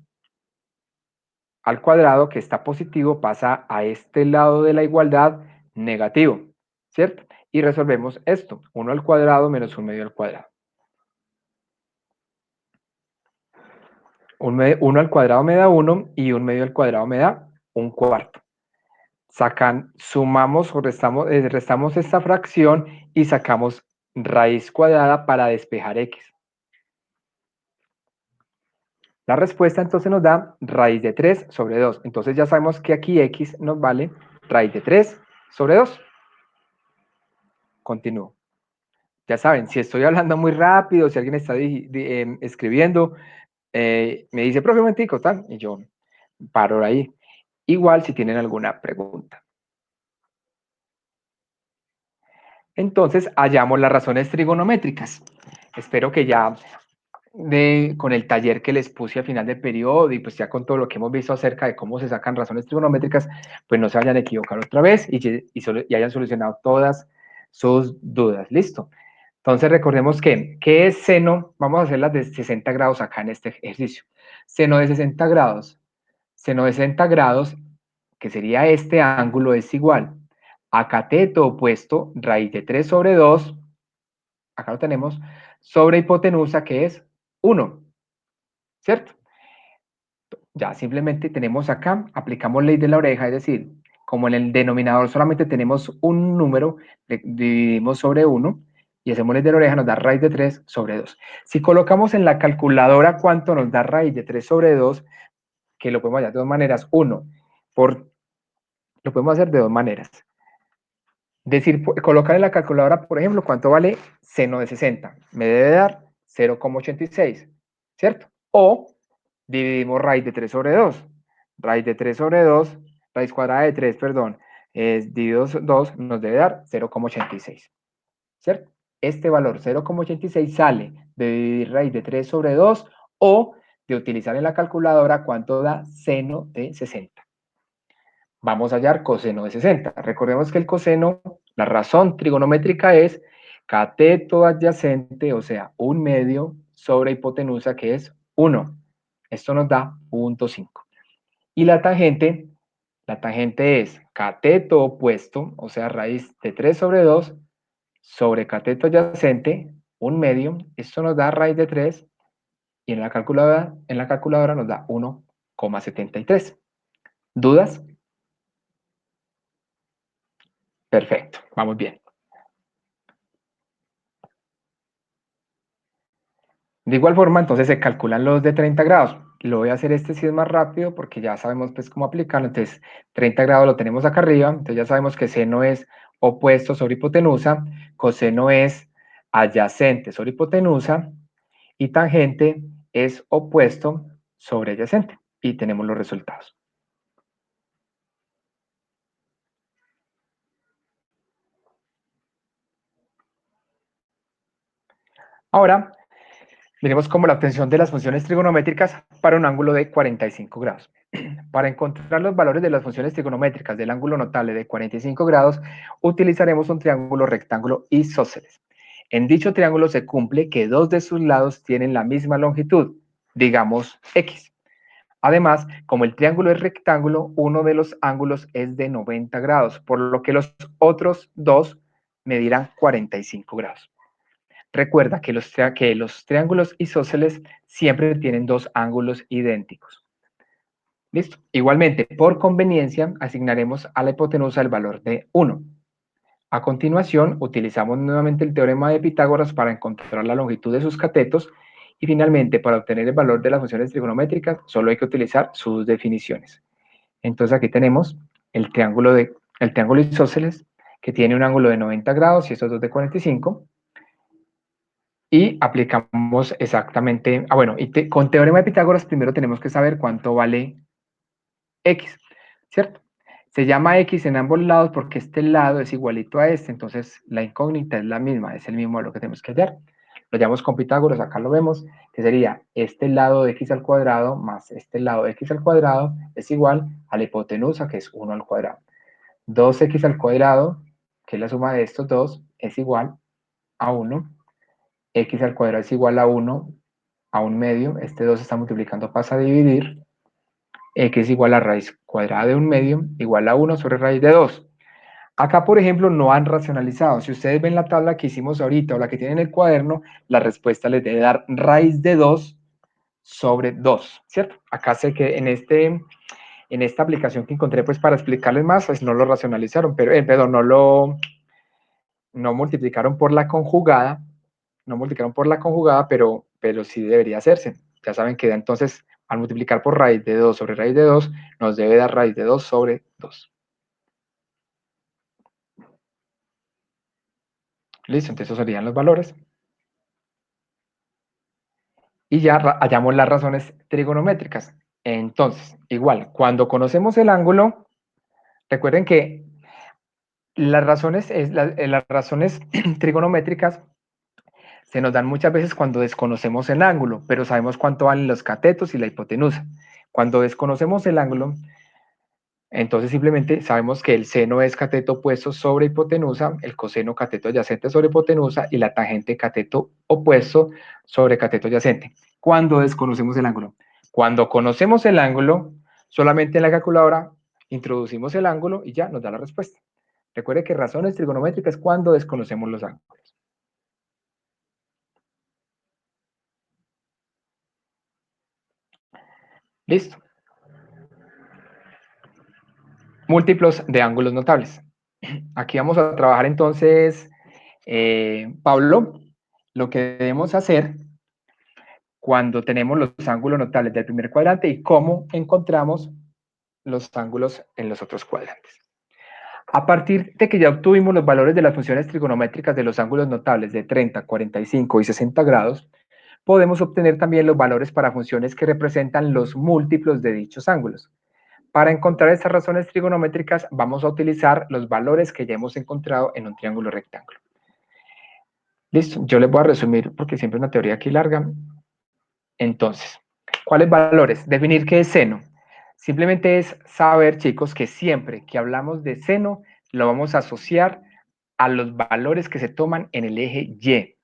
al cuadrado, que está positivo, pasa a este lado de la igualdad negativo, ¿cierto? Y resolvemos esto, 1 al cuadrado menos 1/2 al cuadrado. 1 al cuadrado me da 1 y 1/2 al cuadrado me da 1/4. Sumamos o restamos esta fracción y sacamos raíz cuadrada para despejar X. La respuesta entonces nos da raíz de 3 sobre 2. Entonces ya sabemos que aquí X nos vale raíz de 3 sobre 2. Continúo. Ya saben, si estoy hablando muy rápido, si alguien está escribiendo, me dice, profe, un momentico, tal, y yo paro ahí. Igual si tienen alguna pregunta. Entonces, hallamos las razones trigonométricas. Espero que ya con el taller que les puse al final del periodo y pues ya con todo lo que hemos visto acerca de cómo se sacan razones trigonométricas, pues no se vayan a equivocar otra vez y hayan solucionado todas sus dudas. ¿Listo? Entonces recordemos que, ¿qué es seno? Vamos a hacer las de 60 grados acá en este ejercicio. Seno de 60 grados. Seno de 60 grados, que sería este ángulo, es igual a cateto opuesto, raíz de 3 sobre 2, acá lo tenemos, sobre hipotenusa, que es 1, ¿cierto? Ya simplemente tenemos acá, aplicamos ley de la oreja, es decir, como en el denominador solamente tenemos un número, dividimos sobre 1 y hacemos ley de la oreja, nos da raíz de 3 sobre 2. Si colocamos en la calculadora cuánto nos da raíz de 3 sobre 2, que lo podemos hacer de dos maneras. Lo podemos hacer de dos maneras. Colocar en la calculadora, por ejemplo, cuánto vale seno de 60. Me debe dar 0,86, ¿cierto? O dividimos raíz de 3 sobre 2. Raíz de 3 sobre 2, raíz cuadrada de 3, perdón, dividido 2 nos debe dar 0,86, ¿cierto? Este valor 0,86 sale de dividir raíz de 3 sobre 2 o de utilizar en la calculadora cuánto da seno de 60. Vamos a hallar coseno de 60. Recordemos que el coseno, la razón trigonométrica es cateto adyacente, o sea, 1/2 sobre hipotenusa, que es 1. Esto nos da 0.5. Y la tangente es cateto opuesto, o sea, raíz de 3 sobre 2, sobre cateto adyacente, 1/2. Esto nos da raíz de 3 y en la calculadora nos da 1,73. ¿Dudas? Perfecto, vamos bien. De igual forma, entonces se calculan los de 30 grados. Lo voy a hacer si es más rápido porque ya sabemos pues cómo aplicarlo. Entonces, 30 grados lo tenemos acá arriba. Entonces ya sabemos que seno es opuesto sobre hipotenusa, coseno es adyacente sobre hipotenusa y tangente es opuesto sobre adyacente. Y tenemos los resultados. Ahora, miremos cómo la obtención de las funciones trigonométricas para un ángulo de 45 grados. Para encontrar los valores de las funciones trigonométricas del ángulo notable de 45 grados, utilizaremos un triángulo rectángulo isósceles. En dicho triángulo se cumple que dos de sus lados tienen la misma longitud, digamos X. Además, como el triángulo es rectángulo, uno de los ángulos es de 90 grados, por lo que los otros dos medirán 45 grados. Recuerda que los triángulos isósceles siempre tienen dos ángulos idénticos. ¿Listo? Igualmente, por conveniencia, asignaremos a la hipotenusa el valor de 1. A continuación, utilizamos nuevamente el teorema de Pitágoras para encontrar la longitud de sus catetos y finalmente, para obtener el valor de las funciones trigonométricas, solo hay que utilizar sus definiciones. Entonces aquí tenemos el triángulo isósceles, que tiene un ángulo de 90 grados y estos dos de 45. Y aplicamos exactamente, con teorema de Pitágoras primero tenemos que saber cuánto vale X, ¿cierto? Se llama X en ambos lados porque este lado es igualito a este, entonces la incógnita es la misma, es el mismo lo que tenemos que hallar. Lo llamamos con Pitágoras, acá lo vemos, que sería este lado de X al cuadrado más este lado de X al cuadrado es igual a la hipotenusa, que es 1 al cuadrado. 2X al cuadrado, que es la suma de estos dos, es igual a 1. X al cuadrado es igual a 1 a 1/2. Este 2 está multiplicando, pasa a dividir. X es igual a raíz cuadrada de 1/2 igual a 1 sobre raíz de 2. Acá, por ejemplo, no han racionalizado. Si ustedes ven la tabla que hicimos ahorita o la que tienen en el cuaderno, la respuesta les debe dar raíz de 2 sobre 2, ¿cierto? Acá sé que en esta aplicación que encontré pues para explicarles más, pues no lo racionalizaron, pero, perdón, no multiplicaron por la conjugada, pero sí debería hacerse. Ya saben que entonces, al multiplicar por raíz de 2 sobre raíz de 2, nos debe dar raíz de 2 sobre 2. Listo, entonces esos serían los valores. Y ya hallamos las razones trigonométricas. Entonces, igual, cuando conocemos el ángulo, recuerden que las razones trigonométricas se nos dan muchas veces cuando desconocemos el ángulo, pero sabemos cuánto valen los catetos y la hipotenusa. Cuando desconocemos el ángulo, entonces simplemente sabemos que el seno es cateto opuesto sobre hipotenusa, el coseno cateto adyacente sobre hipotenusa y la tangente cateto opuesto sobre cateto adyacente. Cuando desconocemos el ángulo. Cuando conocemos el ángulo, solamente en la calculadora introducimos el ángulo y ya nos da la respuesta. Recuerde que razones trigonométricas es cuando desconocemos los ángulos. Listo. Múltiplos de ángulos notables. Aquí vamos a trabajar entonces, Pablo, lo que debemos hacer cuando tenemos los ángulos notables del primer cuadrante y cómo encontramos los ángulos en los otros cuadrantes. A partir de que ya obtuvimos los valores de las funciones trigonométricas de los ángulos notables de 30, 45 y 60 grados, podemos obtener también los valores para funciones que representan los múltiplos de dichos ángulos. Para encontrar estas razones trigonométricas vamos a utilizar los valores que ya hemos encontrado en un triángulo rectángulo. Listo, yo les voy a resumir porque siempre es una teoría aquí larga. Entonces, ¿cuáles valores? Definir qué es seno. Simplemente es saber, chicos, que siempre que hablamos de seno, lo vamos a asociar a los valores que se toman en el eje Y.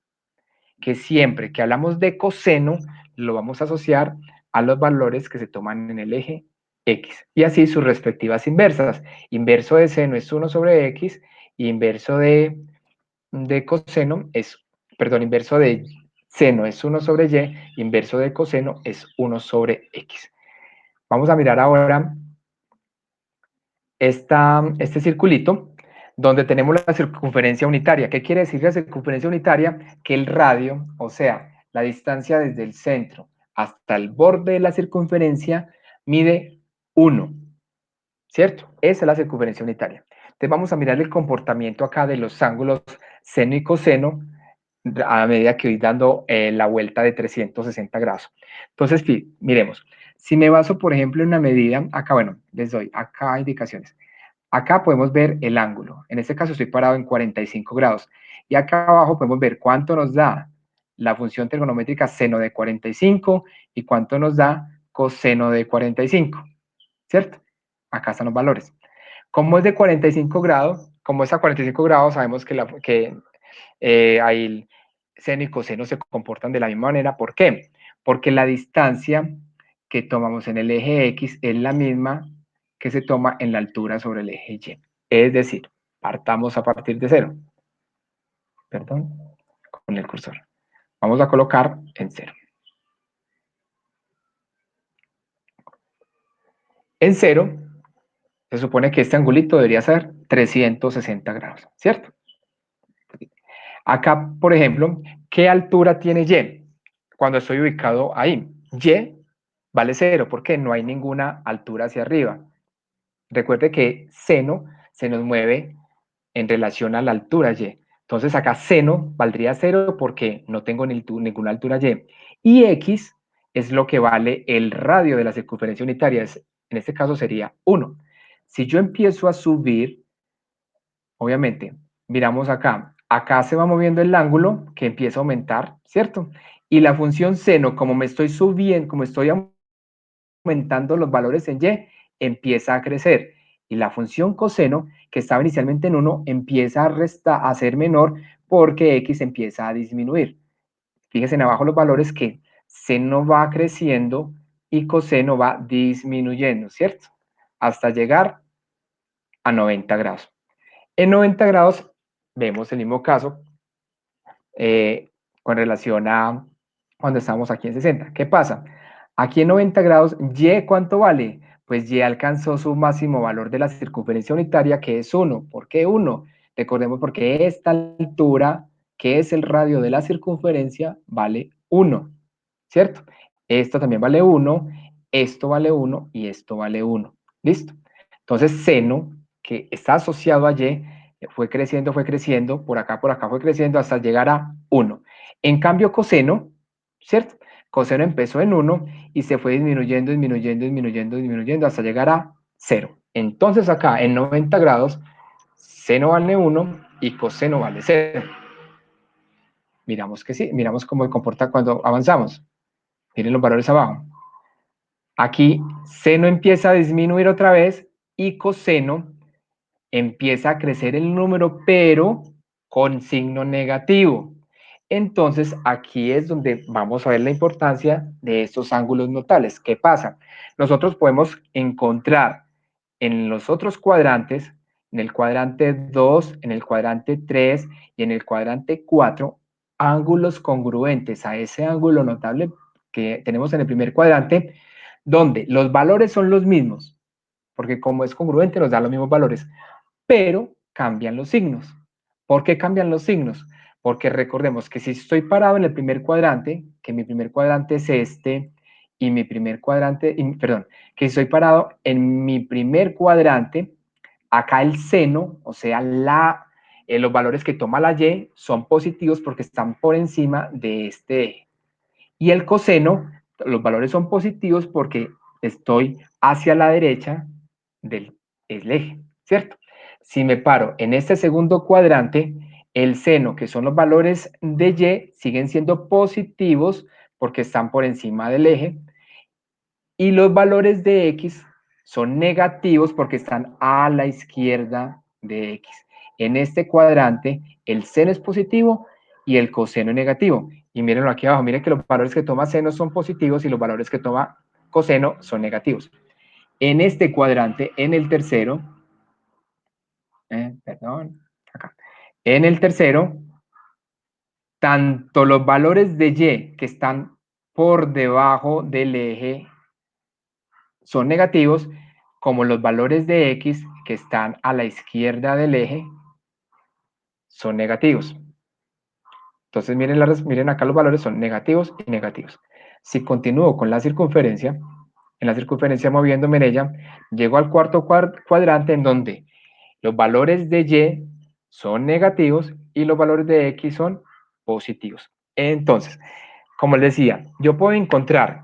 Que siempre que hablamos de coseno, lo vamos a asociar a los valores que se toman en el eje X. Y así sus respectivas inversas. Inverso de seno es 1 sobre X y inverso de coseno es, perdón, inverso de seno es 1 sobre Y, inverso de coseno es 1 sobre X. Vamos a mirar ahora este circulito donde tenemos la circunferencia unitaria. ¿Qué quiere decir la circunferencia unitaria? Que el radio, o sea, la distancia desde el centro hasta el borde de la circunferencia mide 1, ¿cierto? Esa es la circunferencia unitaria. Entonces vamos a mirar el comportamiento acá de los ángulos seno y coseno a medida que voy dando la vuelta de 360 grados. Entonces, miremos. Si me baso, por ejemplo, en una medida, acá, bueno, les doy acá indicaciones. Acá podemos ver el ángulo. En este caso estoy parado en 45 grados. Y acá abajo podemos ver cuánto nos da la función trigonométrica seno de 45 y cuánto nos da coseno de 45. ¿Cierto? Acá están los valores. Como es de 45 grados, como es a 45 grados, sabemos que ahí el seno y coseno se comportan de la misma manera. ¿Por qué? Porque la distancia que tomamos en el eje X es la misma que se toma en la altura sobre el eje Y. Es decir, partamos a partir de 0. Perdón, con el cursor. Vamos a colocar en 0. En 0, se supone que este angulito debería ser 360 grados, ¿cierto? Acá, por ejemplo, ¿qué altura tiene Y cuando estoy ubicado ahí? Y vale 0 porque no hay ninguna altura hacia arriba. Recuerde que seno se nos mueve en relación a la altura Y. Entonces acá seno valdría 0 porque no tengo ninguna altura Y. Y X es lo que vale el radio de la circunferencia unitaria. En este caso sería 1. Si yo empiezo a subir, obviamente, miramos acá. Acá se va moviendo el ángulo que empieza a aumentar, ¿cierto? Y la función seno, como me estoy subiendo, como estoy aumentando los valores en Y, empieza a crecer. Y la función coseno, que estaba inicialmente en 1, empieza a ser menor porque X empieza a disminuir. Fíjense en abajo los valores que seno va creciendo y coseno va disminuyendo, ¿cierto? Hasta llegar a 90 grados. En 90 grados vemos el mismo caso con relación a cuando estamos aquí en 60. ¿Qué pasa? Aquí en 90 grados, Y, ¿cuánto vale? Pues Y alcanzó su máximo valor de la circunferencia unitaria, que es 1. ¿Por qué 1? Recordemos porque esta altura, que es el radio de la circunferencia, vale 1, ¿cierto? Esto también vale 1, esto vale 1 y esto vale 1. ¿Listo? Entonces, seno, que está asociado a Y, fue creciendo, por acá fue creciendo hasta llegar a 1. En cambio, coseno, ¿cierto? Coseno empezó en 1 y se fue disminuyendo hasta llegar a 0. Entonces acá, en 90 grados, seno vale 1 y coseno vale 0. Miramos que sí, miramos cómo se comporta cuando avanzamos. Miren los valores abajo. Aquí, seno empieza a disminuir otra vez y coseno empieza a crecer el número, pero con signo negativo. Entonces, aquí es donde vamos a ver la importancia de estos ángulos notales. ¿Qué pasa? Nosotros podemos encontrar en los otros cuadrantes, en el cuadrante 2, en el cuadrante 3 y en el cuadrante 4, ángulos congruentes a ese ángulo notable que tenemos en el primer cuadrante, donde los valores son los mismos, porque como es congruente nos da los mismos valores, pero cambian los signos. ¿Por qué cambian los signos? Porque recordemos que si estoy parado en el primer cuadrante, que mi primer cuadrante es este, y mi primer cuadrante, perdón, que si estoy parado en mi primer cuadrante, acá el seno, o sea, los valores que toma la Y son positivos porque están por encima de este eje. Y el coseno, los valores son positivos porque estoy hacia la derecha del eje, ¿cierto? Si me paro en este segundo cuadrante, el seno, que son los valores de Y, siguen siendo positivos porque están por encima del eje, y los valores de X son negativos porque están a la izquierda de X. En este cuadrante, el seno es positivo y el coseno es negativo. Y mírenlo aquí abajo, miren que los valores que toma seno son positivos y los valores que toma coseno son negativos. En este cuadrante, en el tercero, acá. En el tercero, tanto los valores de y que están por debajo del eje son negativos, como los valores de x que están a la izquierda del eje son negativos. Entonces miren acá los valores son negativos y negativos. Si continúo con la circunferencia, en la circunferencia moviéndome en ella, llego al cuarto cuadrante en donde los valores de y son negativos y los valores de x son positivos. Entonces, como les decía, yo puedo encontrar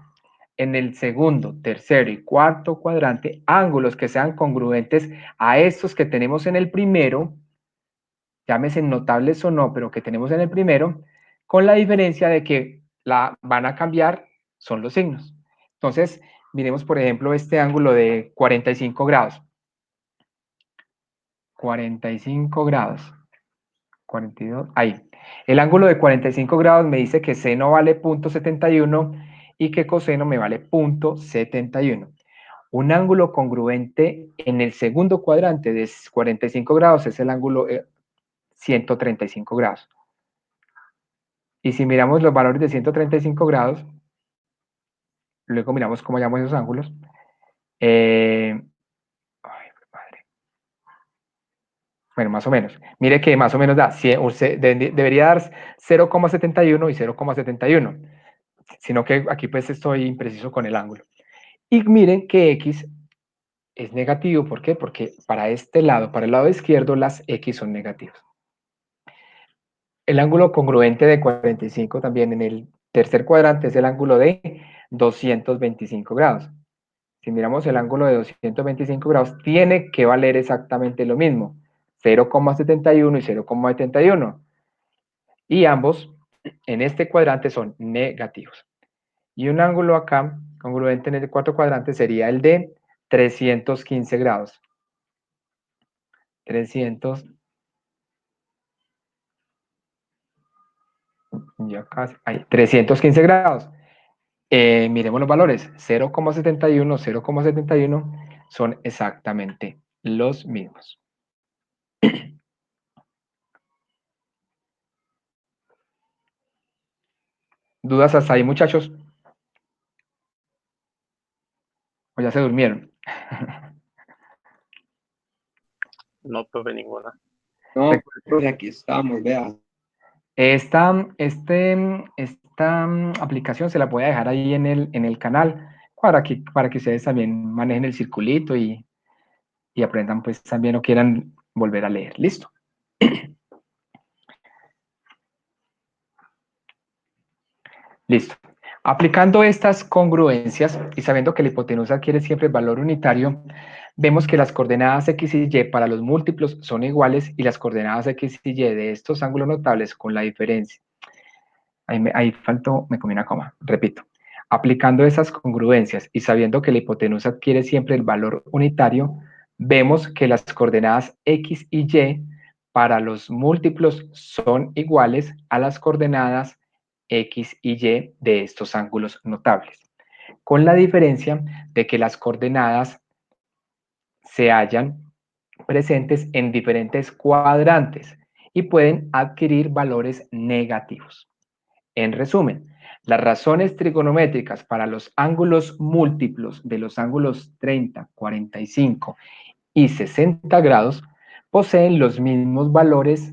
en el segundo, tercero y cuarto cuadrante ángulos que sean congruentes a estos que tenemos en el primero, llámese notables o no, pero que tenemos en el primero, con la diferencia de que van a cambiar son los signos. Entonces, miremos por ejemplo este ángulo de 45 grados. 45 grados. 42, ahí. El ángulo de 45 grados me dice que seno vale 0.71 y que coseno me vale 0.71. Un ángulo congruente en el segundo cuadrante de 45 grados es el ángulo 135 grados. Y si miramos los valores de 135 grados, luego miramos cómo llamamos esos ángulos. Bueno, más o menos. Mire que más o menos da, debería dar 0,71 y 0,71, sino que aquí pues estoy impreciso con el ángulo. Y miren que x es negativo, ¿por qué? Porque para este lado, para el lado izquierdo, las x son negativas. El ángulo congruente de 45 también en el tercer cuadrante es el ángulo de 225 grados. Si miramos el ángulo de 225 grados, tiene que valer exactamente lo mismo, 0,71 y 0,71. Y ambos en este cuadrante son negativos. Y un ángulo acá, congruente en el cuarto cuadrante, sería el de 315 grados. 300. Ya casi. Ahí, 315 grados. Miremos los valores. 0,71, 0,71 son exactamente los mismos. ¿Dudas hasta ahí, muchachos? ¿O ya se durmieron? No, profe, ninguna. No, profe, aquí estamos, vea. Esta aplicación se la voy a dejar ahí en el canal para que ustedes también manejen el circulito y aprendan pues también o quieran volver a leer. ¿Listo? Listo. Aplicando estas congruencias y sabiendo que la hipotenusa adquiere siempre el valor unitario, vemos que las coordenadas x y y para los múltiplos son iguales y las coordenadas x y y de estos ángulos notables con la diferencia. Ahí faltó, me comí una coma, repito. Aplicando esas congruencias y sabiendo que la hipotenusa adquiere siempre el valor unitario, vemos que las coordenadas x y y para los múltiplos son iguales a las coordenadas x y y de estos ángulos notables, con la diferencia de que las coordenadas se hallan presentes en diferentes cuadrantes y pueden adquirir valores negativos. En resumen, las razones trigonométricas para los ángulos múltiplos de los ángulos 30, 45 y 60 grados poseen los mismos valores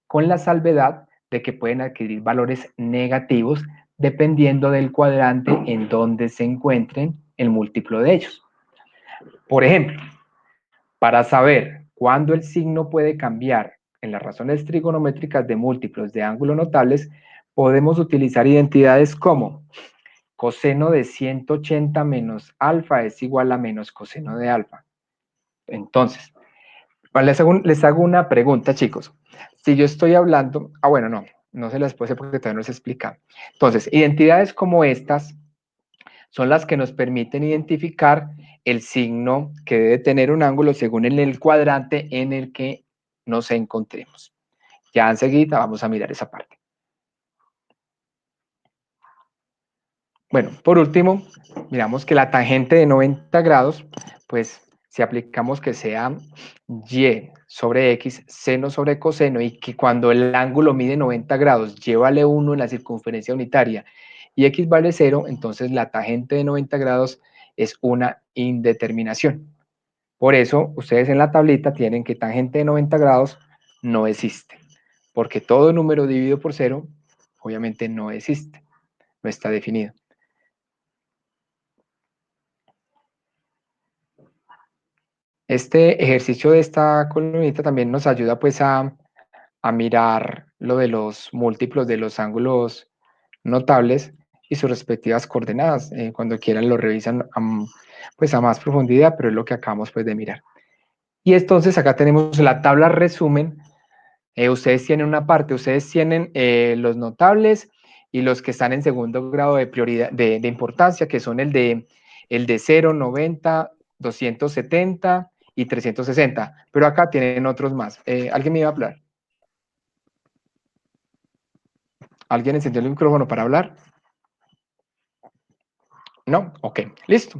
con la salvedad de que pueden adquirir valores negativos dependiendo del cuadrante en donde se encuentren el múltiplo de ellos. Por ejemplo, para saber cuándo el signo puede cambiar en las razones trigonométricas de múltiplos de ángulos notables, podemos utilizar identidades como coseno de 180 menos alfa es igual a menos coseno de alfa. Entonces, les hago una pregunta, chicos. Si yo estoy hablando, bueno, no se las puedo hacer porque todavía no se explica. Entonces, identidades como estas son las que nos permiten identificar el signo que debe tener un ángulo según el cuadrante en el que nos encontremos. Ya enseguida vamos a mirar esa parte. Bueno, por último, miramos que la tangente de 90 grados, pues si aplicamos que sea y sobre x, seno sobre coseno, y que cuando el ángulo mide 90 grados, y vale 1 en la circunferencia unitaria y x vale 0, entonces la tangente de 90 grados es una indeterminación. Por eso, ustedes en la tablita tienen que tangente de 90 grados no existe, porque todo número dividido por 0, obviamente no existe, no está definido. Este ejercicio de esta columnita también nos ayuda pues a mirar lo de los múltiplos de los ángulos notables y sus respectivas coordenadas. Cuando quieran lo revisan pues a más profundidad, pero es lo que acabamos pues de mirar. Y entonces acá tenemos la tabla resumen. Ustedes tienen una parte, ustedes tienen los notables y los que están en segundo grado de prioridad, de importancia, que son el de 0, 90, 270 y 360. Pero acá tienen otros más. ¿Alguien me iba a hablar? ¿Alguien encendió el micrófono para hablar? ¿No? Ok, listo.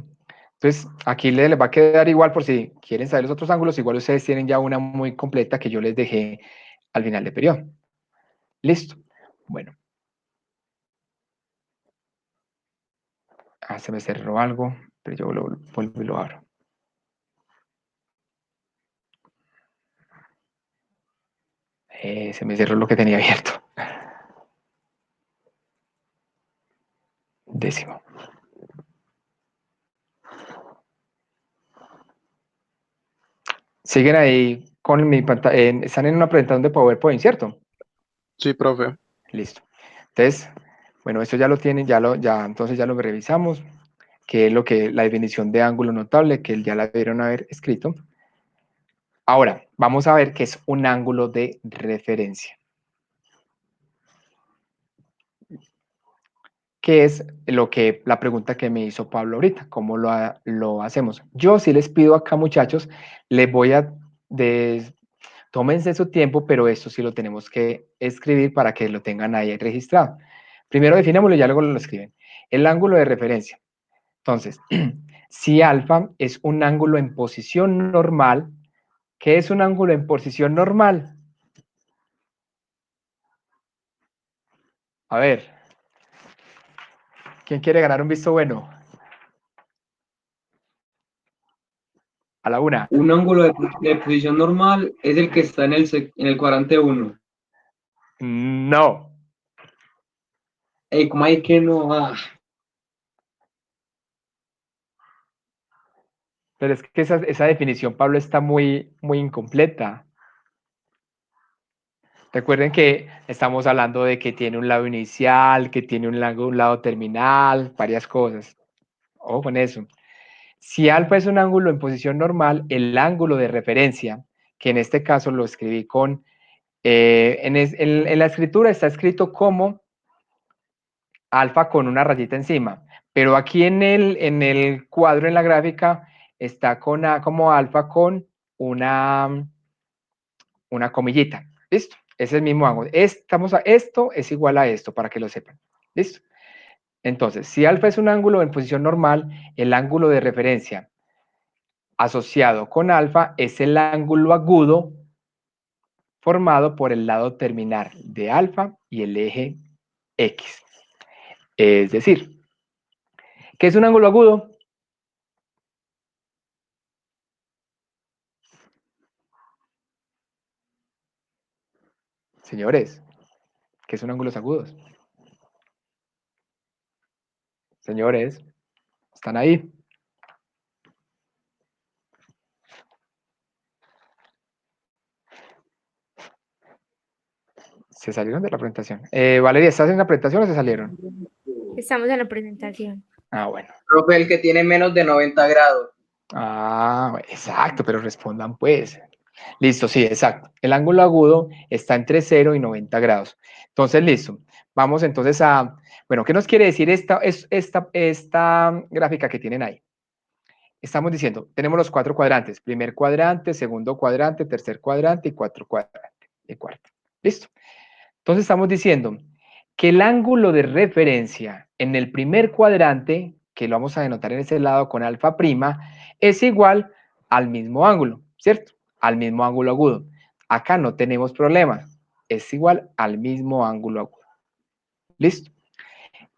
Entonces, aquí les va a quedar igual por si quieren saber los otros ángulos. Igual ustedes tienen ya una muy completa que yo les dejé al final del periodo. Listo. Bueno. Se me cerró algo, pero yo lo vuelvo y lo abro. Se me cerró lo que tenía abierto. Décimo. Siguen ahí con mi pantalla. Están en una presentación de PowerPoint, ¿cierto? Sí, profe. Listo. Entonces, bueno, esto ya lo tienen, entonces ya lo revisamos, que es lo que la definición de ángulo notable, que ya la debieron haber escrito. Ahora, vamos a ver qué es un ángulo de referencia. Que es la pregunta que me hizo Pablo ahorita, ¿cómo lo hacemos? Yo sí les pido acá, muchachos, les voy a, tómense su tiempo, pero esto sí lo tenemos que escribir para que lo tengan ahí registrado. Primero definámoslo y ya luego lo escriben. El ángulo de referencia. Entonces, si alfa es un ángulo en posición normal, ¿qué es un ángulo en posición normal? A ver, ¿quién quiere ganar un visto bueno? A la una. Un ángulo de posición normal es el que está en el cuadrante 1. No. ¿Cómo hay que no? Pero es que esa definición, Pablo, está muy, muy incompleta. Recuerden que estamos hablando de que tiene un lado inicial, que tiene un lado terminal, varias cosas. Ojo con eso. Si alfa es un ángulo en posición normal, el ángulo de referencia, que en este caso lo escribí con, en la escritura está escrito como alfa con una rayita encima, pero aquí en el cuadro, en la gráfica, está como alfa con una comillita. ¿Listo? Es el mismo ángulo. Esto es igual a esto, para que lo sepan. ¿Listo? Entonces, si alfa es un ángulo en posición normal, el ángulo de referencia asociado con alfa es el ángulo agudo formado por el lado terminal de alfa y el eje X. Es decir, ¿qué es un ángulo agudo? Señores, ¿qué son ángulos agudos? Señores, ¿están ahí? Se salieron de la presentación. Valeria, ¿estás en la presentación o se salieron? Estamos en la presentación. Ah, bueno. Profe, el que tiene menos de 90 grados. Ah, exacto, pero respondan pues. Listo, sí, exacto. El ángulo agudo está entre 0 y 90 grados. Entonces, listo. Vamos entonces a, bueno, ¿qué nos quiere decir esta gráfica que tienen ahí? Estamos diciendo, tenemos los 4 cuadrantes. Primer cuadrante, segundo cuadrante, tercer cuadrante y cuarto cuadrante. ¿Listo? Entonces estamos diciendo que el ángulo de referencia en el primer cuadrante, que lo vamos a denotar en ese lado con alfa prima, es igual al mismo ángulo, ¿cierto? Al mismo ángulo agudo. Acá no tenemos problema, es igual al mismo ángulo agudo. ¿Listo?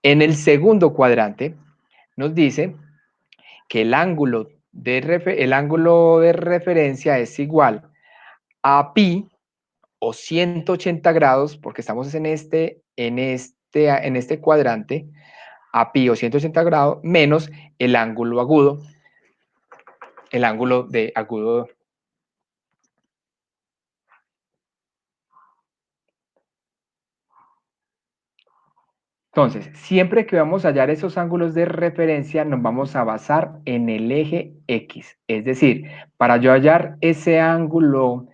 En el segundo cuadrante nos dice que el ángulo de referencia es igual a pi o 180 grados, porque estamos en este cuadrante, a pi o 180 grados menos el ángulo agudo, el ángulo de agudo. Entonces, siempre que vamos a hallar esos ángulos de referencia, nos vamos a basar en el eje X. Es decir, para yo hallar ese ángulo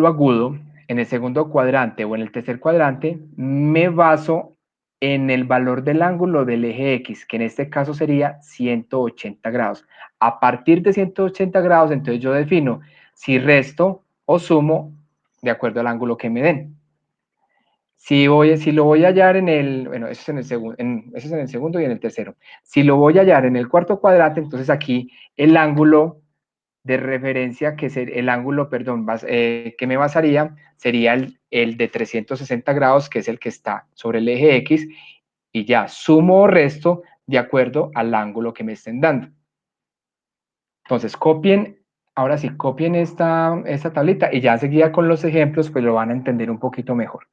agudo en el segundo cuadrante o en el tercer cuadrante, me baso en el valor del ángulo del eje X, que en este caso sería 180 grados. A partir de 180 grados, entonces yo defino si resto o sumo de acuerdo al ángulo que me den. Si lo voy a hallar en el, bueno, eso es en el segundo, eso es en el segundo y en el tercero. Si lo voy a hallar en el cuarto cuadrante, entonces aquí el ángulo de referencia, el ángulo, perdón, que me basaría sería el de 360 grados, que es el que está sobre el eje X, y ya sumo o resto de acuerdo al ángulo que me estén dando. Entonces, ahora sí, copien esta tablita y ya enseguida con los ejemplos, pues lo van a entender un poquito mejor.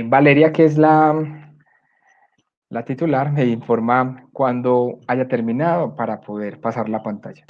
Valeria, que es la titular, me informa cuando haya terminado para poder pasar la pantalla.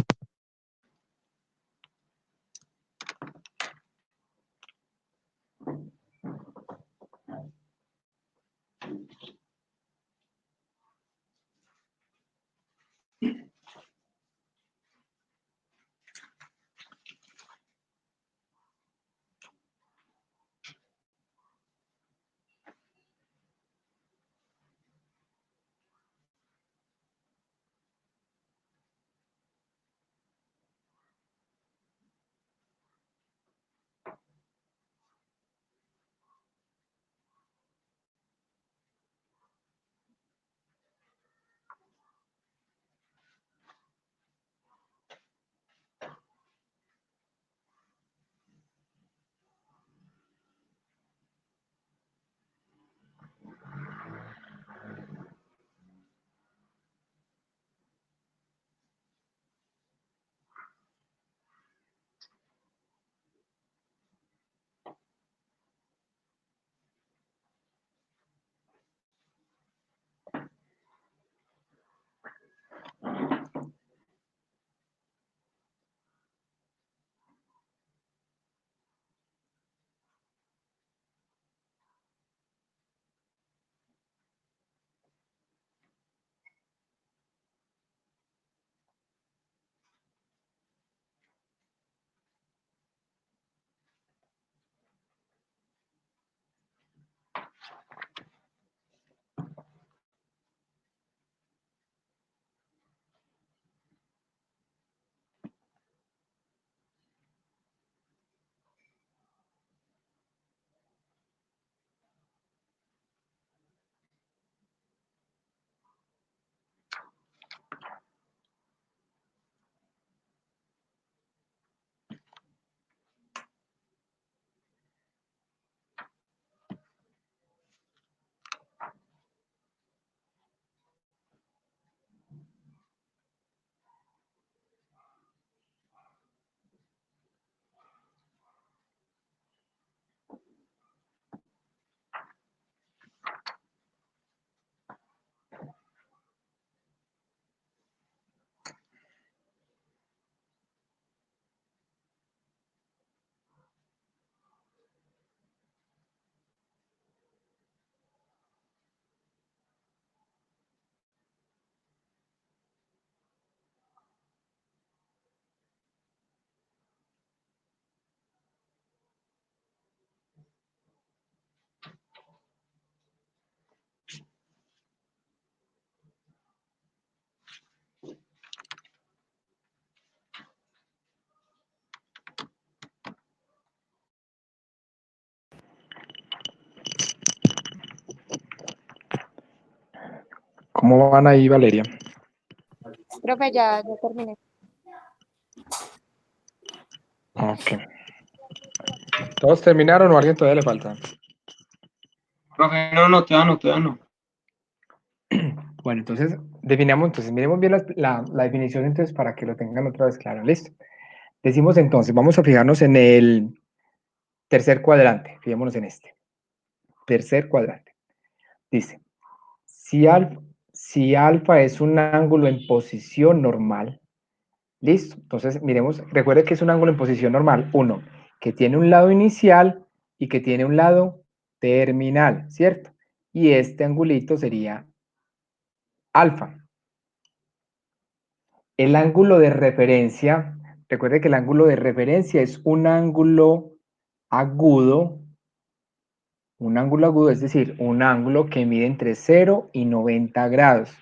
¿Cómo van ahí, Valeria? Profe, ya terminé. Ok. ¿Todos terminaron o a alguien todavía le falta? Profe, no, todavía no. Bueno, entonces definamos, entonces miremos bien la definición entonces para que lo tengan otra vez claro. Listo. Decimos entonces, vamos a fijarnos en el tercer cuadrante. Fijémonos en este. Tercer cuadrante. Dice, si alfa es un ángulo en posición normal, listo. Entonces miremos, recuerde que es un ángulo en posición normal. Uno, que tiene un lado inicial y que tiene un lado terminal, ¿cierto? Y este angulito sería alfa. El ángulo de referencia, recuerde que el ángulo de referencia es un ángulo agudo, es decir, un ángulo que mide entre 0 y 90 grados.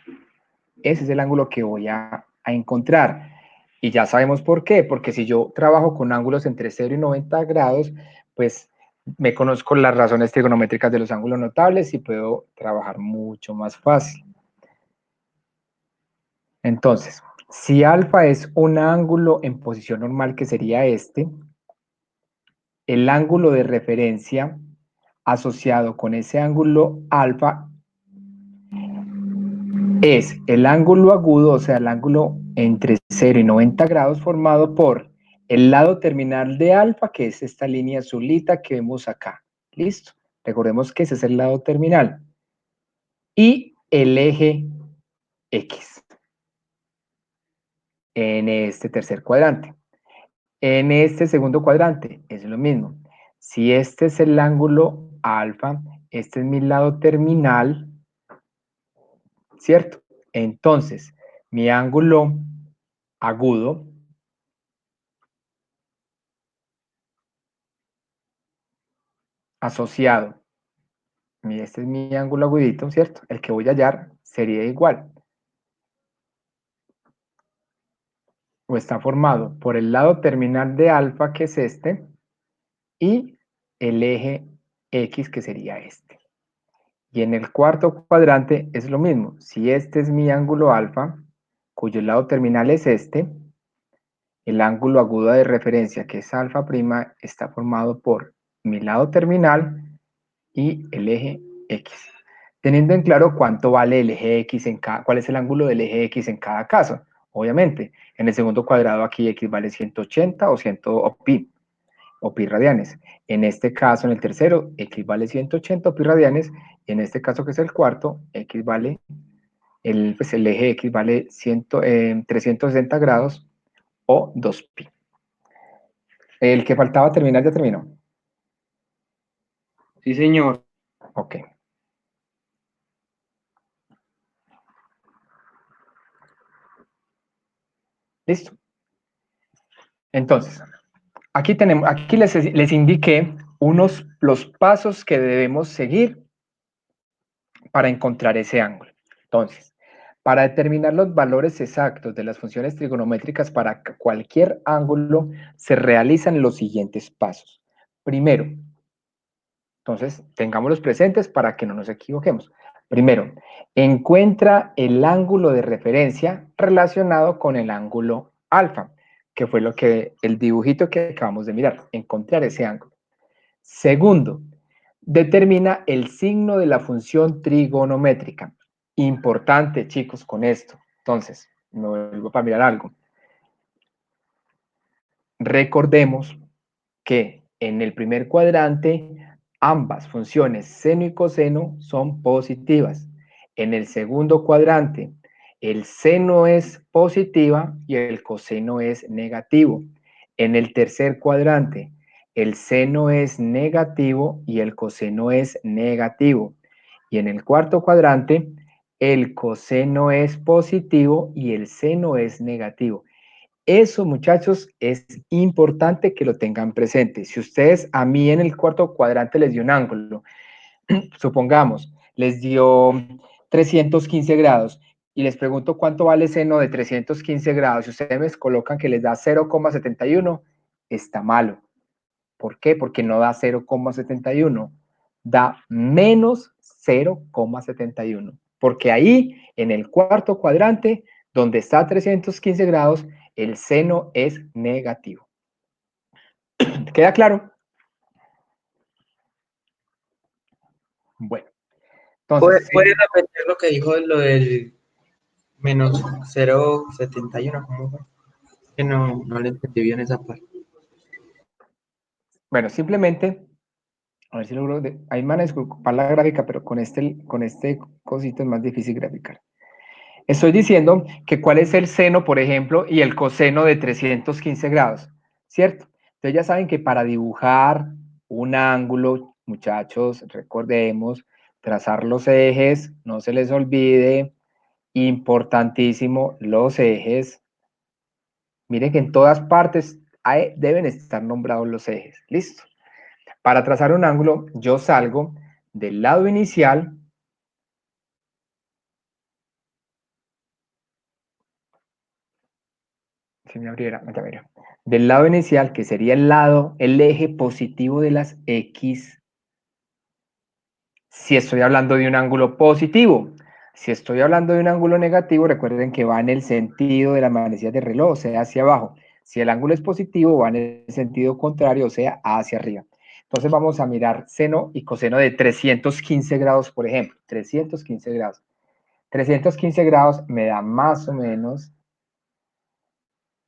Ese es el ángulo que voy a encontrar. Y ya sabemos por qué, porque si yo trabajo con ángulos entre 0 y 90 grados, pues me conozco las razones trigonométricas de los ángulos notables y puedo trabajar mucho más fácil. Entonces, si alfa es un ángulo en posición normal, que sería este, el ángulo de referencia asociado con ese ángulo alfa es el ángulo agudo, o sea, el ángulo entre 0 y 90 grados formado por el lado terminal de alfa, que es esta línea azulita que vemos acá. ¿Listo? Recordemos que ese es el lado terminal. Y el eje X en este tercer cuadrante. En este segundo cuadrante es lo mismo. Si este es el ángulo alfa, este es mi lado terminal, ¿cierto? Entonces, mi ángulo agudo asociado, este es mi ángulo agudito, ¿cierto? El que voy a hallar sería igual. O está formado por el lado terminal de alfa, que es este, y el eje X, que sería este. Y en el cuarto cuadrante es lo mismo. Si este es mi ángulo alfa, cuyo lado terminal es este, el ángulo agudo de referencia, que es alfa prima, está formado por mi lado terminal y el eje X. Teniendo en claro cuánto vale el eje X en cada, cuál es el ángulo del eje X en cada caso. Obviamente, en el segundo cuadrado aquí X vale 180 o 100 o pi radianes. En este caso, en el tercero, X vale 180 pi radianes, y en este caso que es el cuarto, X vale, pues el eje X vale 360 grados o 2 pi. El que faltaba terminar ya terminó. Sí, señor. Ok. Listo. Entonces, aquí les indiqué los pasos que debemos seguir para encontrar ese ángulo. Entonces, para determinar los valores exactos de las funciones trigonométricas para cualquier ángulo, se realizan los siguientes pasos. Primero, entonces, tengámoslos presentes para que no nos equivoquemos. Primero, encuentra el ángulo de referencia relacionado con el ángulo alfa, que fue el dibujito que acabamos de mirar, encontrar ese ángulo. Segundo, determina el signo de la función trigonométrica. Importante, chicos, con esto. Entonces, me vuelvo para mirar algo. Recordemos que en el primer cuadrante ambas funciones seno y coseno son positivas. En el segundo cuadrante el seno es positiva y el coseno es negativo. En el tercer cuadrante el seno es negativo y el coseno es negativo. Y en el cuarto cuadrante el coseno es positivo y el seno es negativo. Eso, muchachos, es importante que lo tengan presente. Si ustedes a mí en el cuarto cuadrante les dio un ángulo, supongamos, les dio 315 grados y les pregunto cuánto vale seno de 315 grados y ustedes me colocan que les da 0,71, está malo. ¿Por qué? Porque no da 0,71, da menos 0,71. porque ahí, en el cuarto cuadrante, donde está 315 grados, el seno es negativo. ¿Queda claro? Bueno, entonces, ¿Puedes repetir lo que dijo lo del menos 0,71? ¿Cómo fue? Que no le entendí bien esa parte. bueno, simplemente, a ver si logro, ahí me van a disculpar la gráfica, pero con este cosito es más difícil graficar. Estoy diciendo que cuál es el seno, por ejemplo, y el coseno de 315 grados, ¿cierto? Entonces ya saben que para dibujar un ángulo, muchachos, recordemos, trazar los ejes, no se les olvide, importantísimo, los ejes. Miren que en todas partes deben estar nombrados los ejes, ¿listo? Para trazar un ángulo, yo salgo del lado inicial. Si me abriera, ya mira. Del lado inicial, que sería el eje positivo de las X, si estoy hablando de un ángulo positivo. Si estoy hablando de un ángulo negativo, recuerden que va en el sentido de las manecillas del reloj, o sea, hacia abajo. Si el ángulo es positivo, va en el sentido contrario, o sea, hacia arriba. Entonces vamos a mirar seno y coseno de 315 grados, por ejemplo. 315 grados. 315 grados me da más o menos,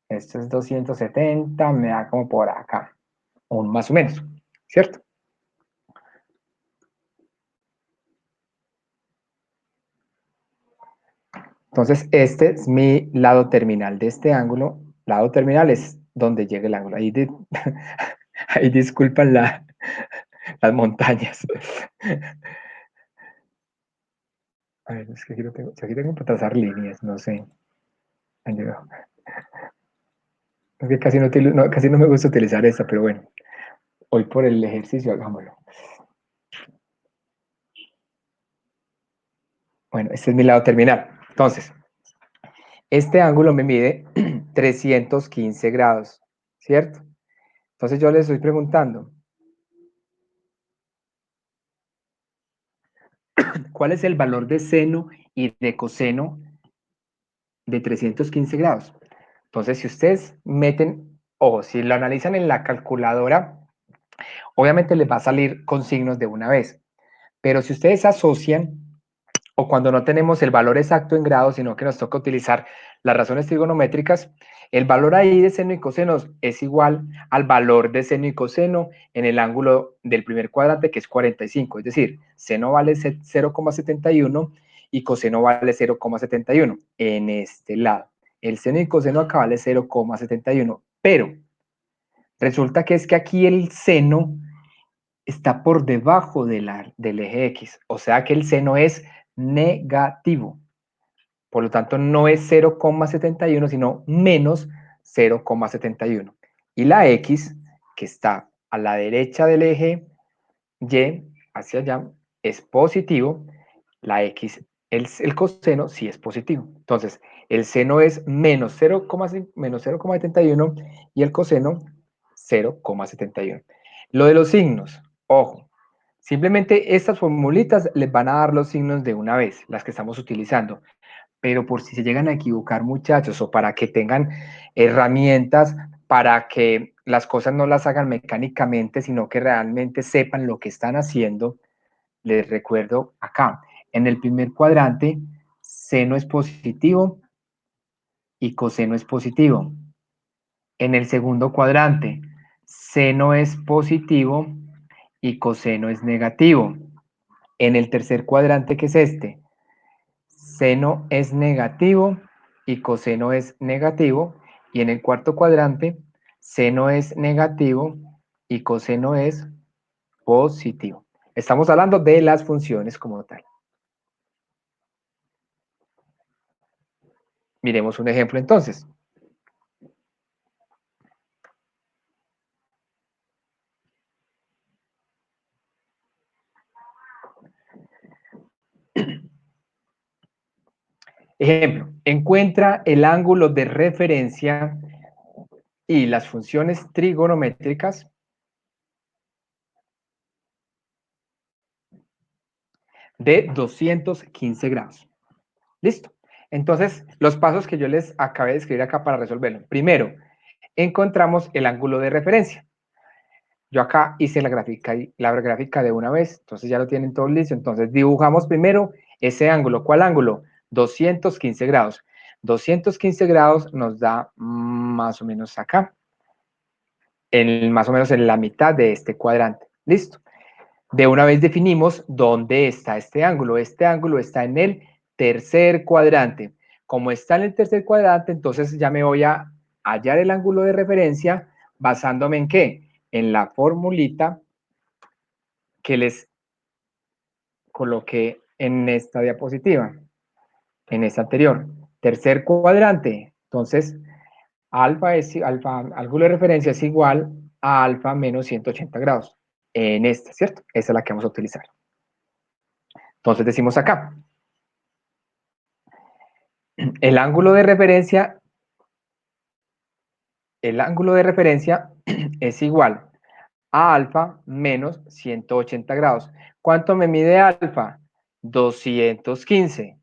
esto es 270, me da como por acá, o más o menos, ¿cierto? Entonces, este es mi lado terminal de este ángulo. Lado terminal es donde llega el ángulo. Ahí, ahí disculpan las montañas. A ver, es que aquí tengo que trazar líneas, no sé. Han llegado. Es que casi no me gusta utilizar esta, pero bueno, hoy por el ejercicio hagámoslo. Bueno, este es mi lado terminal. Entonces, este ángulo me mide 315 grados, ¿cierto? Entonces yo les estoy preguntando, ¿cuál es el valor de seno y de coseno de 315 grados? Entonces, si ustedes meten, o si lo analizan en la calculadora, obviamente les va a salir con signos de una vez. Pero si ustedes asocian, o cuando no tenemos el valor exacto en grados, sino que nos toca utilizar las razones trigonométricas, el valor ahí de seno y coseno es igual al valor de seno y coseno en el ángulo del primer cuadrante, que es 45. Es decir, seno vale 0,71 y coseno vale 0,71 en este lado. El seno y coseno acá vale 0,71, pero resulta que es que aquí el seno está por debajo del eje X, o sea que el seno es negativo. Por lo tanto, no es 0,71, sino menos 0,71. Y la X, que está a la derecha del eje Y, hacia allá, es positivo. La X, el coseno, sí es positivo. Entonces, el seno es menos 0,71 y el coseno 0,71. Lo de los signos, ojo, simplemente estas formulitas les van a dar los signos de una vez, las que estamos utilizando. Pero por si se llegan a equivocar, muchachos, o para que tengan herramientas para que las cosas no las hagan mecánicamente, sino que realmente sepan lo que están haciendo, les recuerdo acá, en el primer cuadrante, seno es positivo y coseno es positivo. En el segundo cuadrante, seno es positivo y coseno es negativo. En el tercer cuadrante, que es este, seno es negativo y coseno es negativo. Y en el cuarto cuadrante, seno es negativo y coseno es positivo. Estamos hablando de las funciones como tal. Miremos un ejemplo entonces. Ejemplo, encuentra el ángulo de referencia y las funciones trigonométricas de 215 grados. ¿Listo? Entonces, los pasos que yo les acabé de escribir acá para resolverlo. Primero, encontramos el ángulo de referencia. Yo acá hice la gráfica de una vez, entonces ya lo tienen todo listo. Entonces, dibujamos primero ese ángulo. ¿Cuál ángulo? 215 grados. 215 grados nos da más o menos acá, más o menos en la mitad de este cuadrante. ¿Listo? De una vez definimos dónde está este ángulo. Este ángulo está en el tercer cuadrante. Como está en el tercer cuadrante, entonces ya me voy a hallar el ángulo de referencia basándome en ¿qué? En la formulita que les coloqué en esta diapositiva, en esta anterior. Tercer cuadrante. Entonces, ángulo de referencia es igual a alfa menos 180 grados. En esta, ¿cierto? Esa es la que vamos a utilizar. Entonces decimos acá, el ángulo de referencia es igual a alfa menos 180 grados. ¿Cuánto me mide alfa? 215.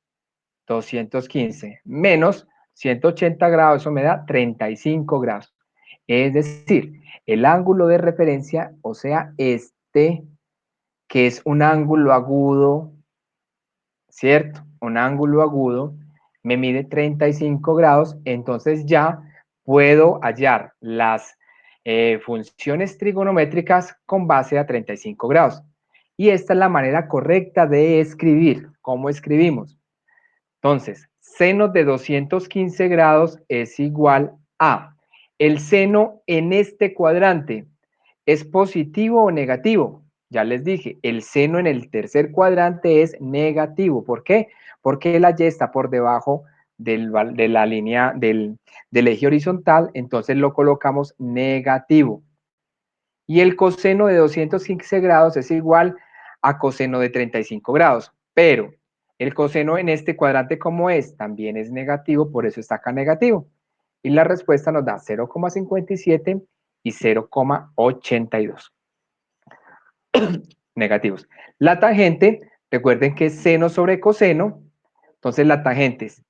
215 menos 180 grados, eso me da 35 grados. Es decir, el ángulo de referencia, o sea, este, que es un ángulo agudo, ¿cierto? Un ángulo agudo me mide 35 grados, entonces ya puedo hallar las funciones trigonométricas con base a 35 grados. Y esta es la manera correcta de escribir. ¿Cómo escribimos? Entonces, seno de 215 grados es igual a el seno en este cuadrante. ¿Es positivo o negativo? Ya les dije, el seno en el tercer cuadrante es negativo. ¿Por qué? Porque la y está por debajo de la línea del eje horizontal, entonces lo colocamos negativo. Y el coseno de 215 grados es igual a coseno de 35 grados, pero el coseno en este cuadrante como es, también es negativo, por eso está acá negativo. Y la respuesta nos da 0,57 y 0,82 negativos. La tangente, recuerden que es seno sobre coseno, entonces la tangente es,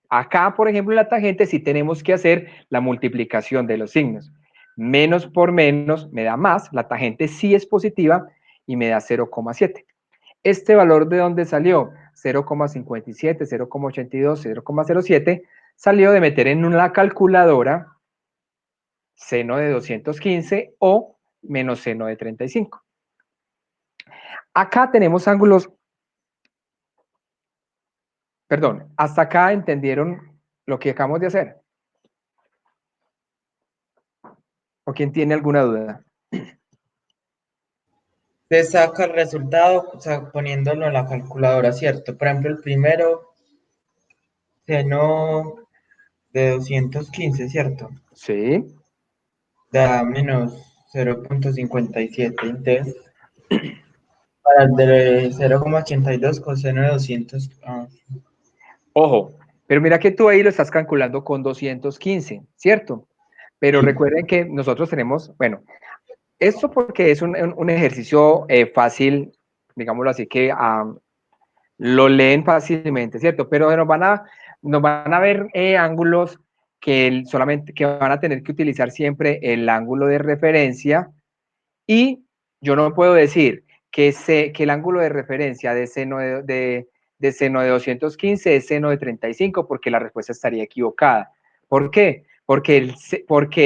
acá por ejemplo en la tangente sí tenemos que hacer la multiplicación de los signos. Menos por menos me da más, la tangente sí es positiva y me da 0,7. Este valor de dónde salió, 0,57, 0,82, 0,07, salió de meter en una calculadora seno de 215 o menos seno de 35. Acá tenemos ángulos, perdón, hasta acá entendieron lo que acabamos de hacer. ¿O quién tiene alguna duda? Se saca el resultado, o sea, poniéndolo en la calculadora, ¿cierto? Por ejemplo, el primero, seno de 215, ¿cierto? Sí. Da menos 0,57. Entonces, para el de 0,82 coseno de 200. Ojo, pero mira que tú ahí lo estás calculando con 215, ¿cierto? Pero Sí. recuerden que nosotros tenemos, bueno, esto porque es un ejercicio fácil, digámoslo así, que lo leen fácilmente, ¿cierto? Pero nos van a ver ángulos solamente que van a tener que utilizar siempre el ángulo de referencia y yo no puedo decir que el ángulo de referencia de seno de seno de 215 es seno de 35 porque la respuesta estaría equivocada. ¿Por qué? Porque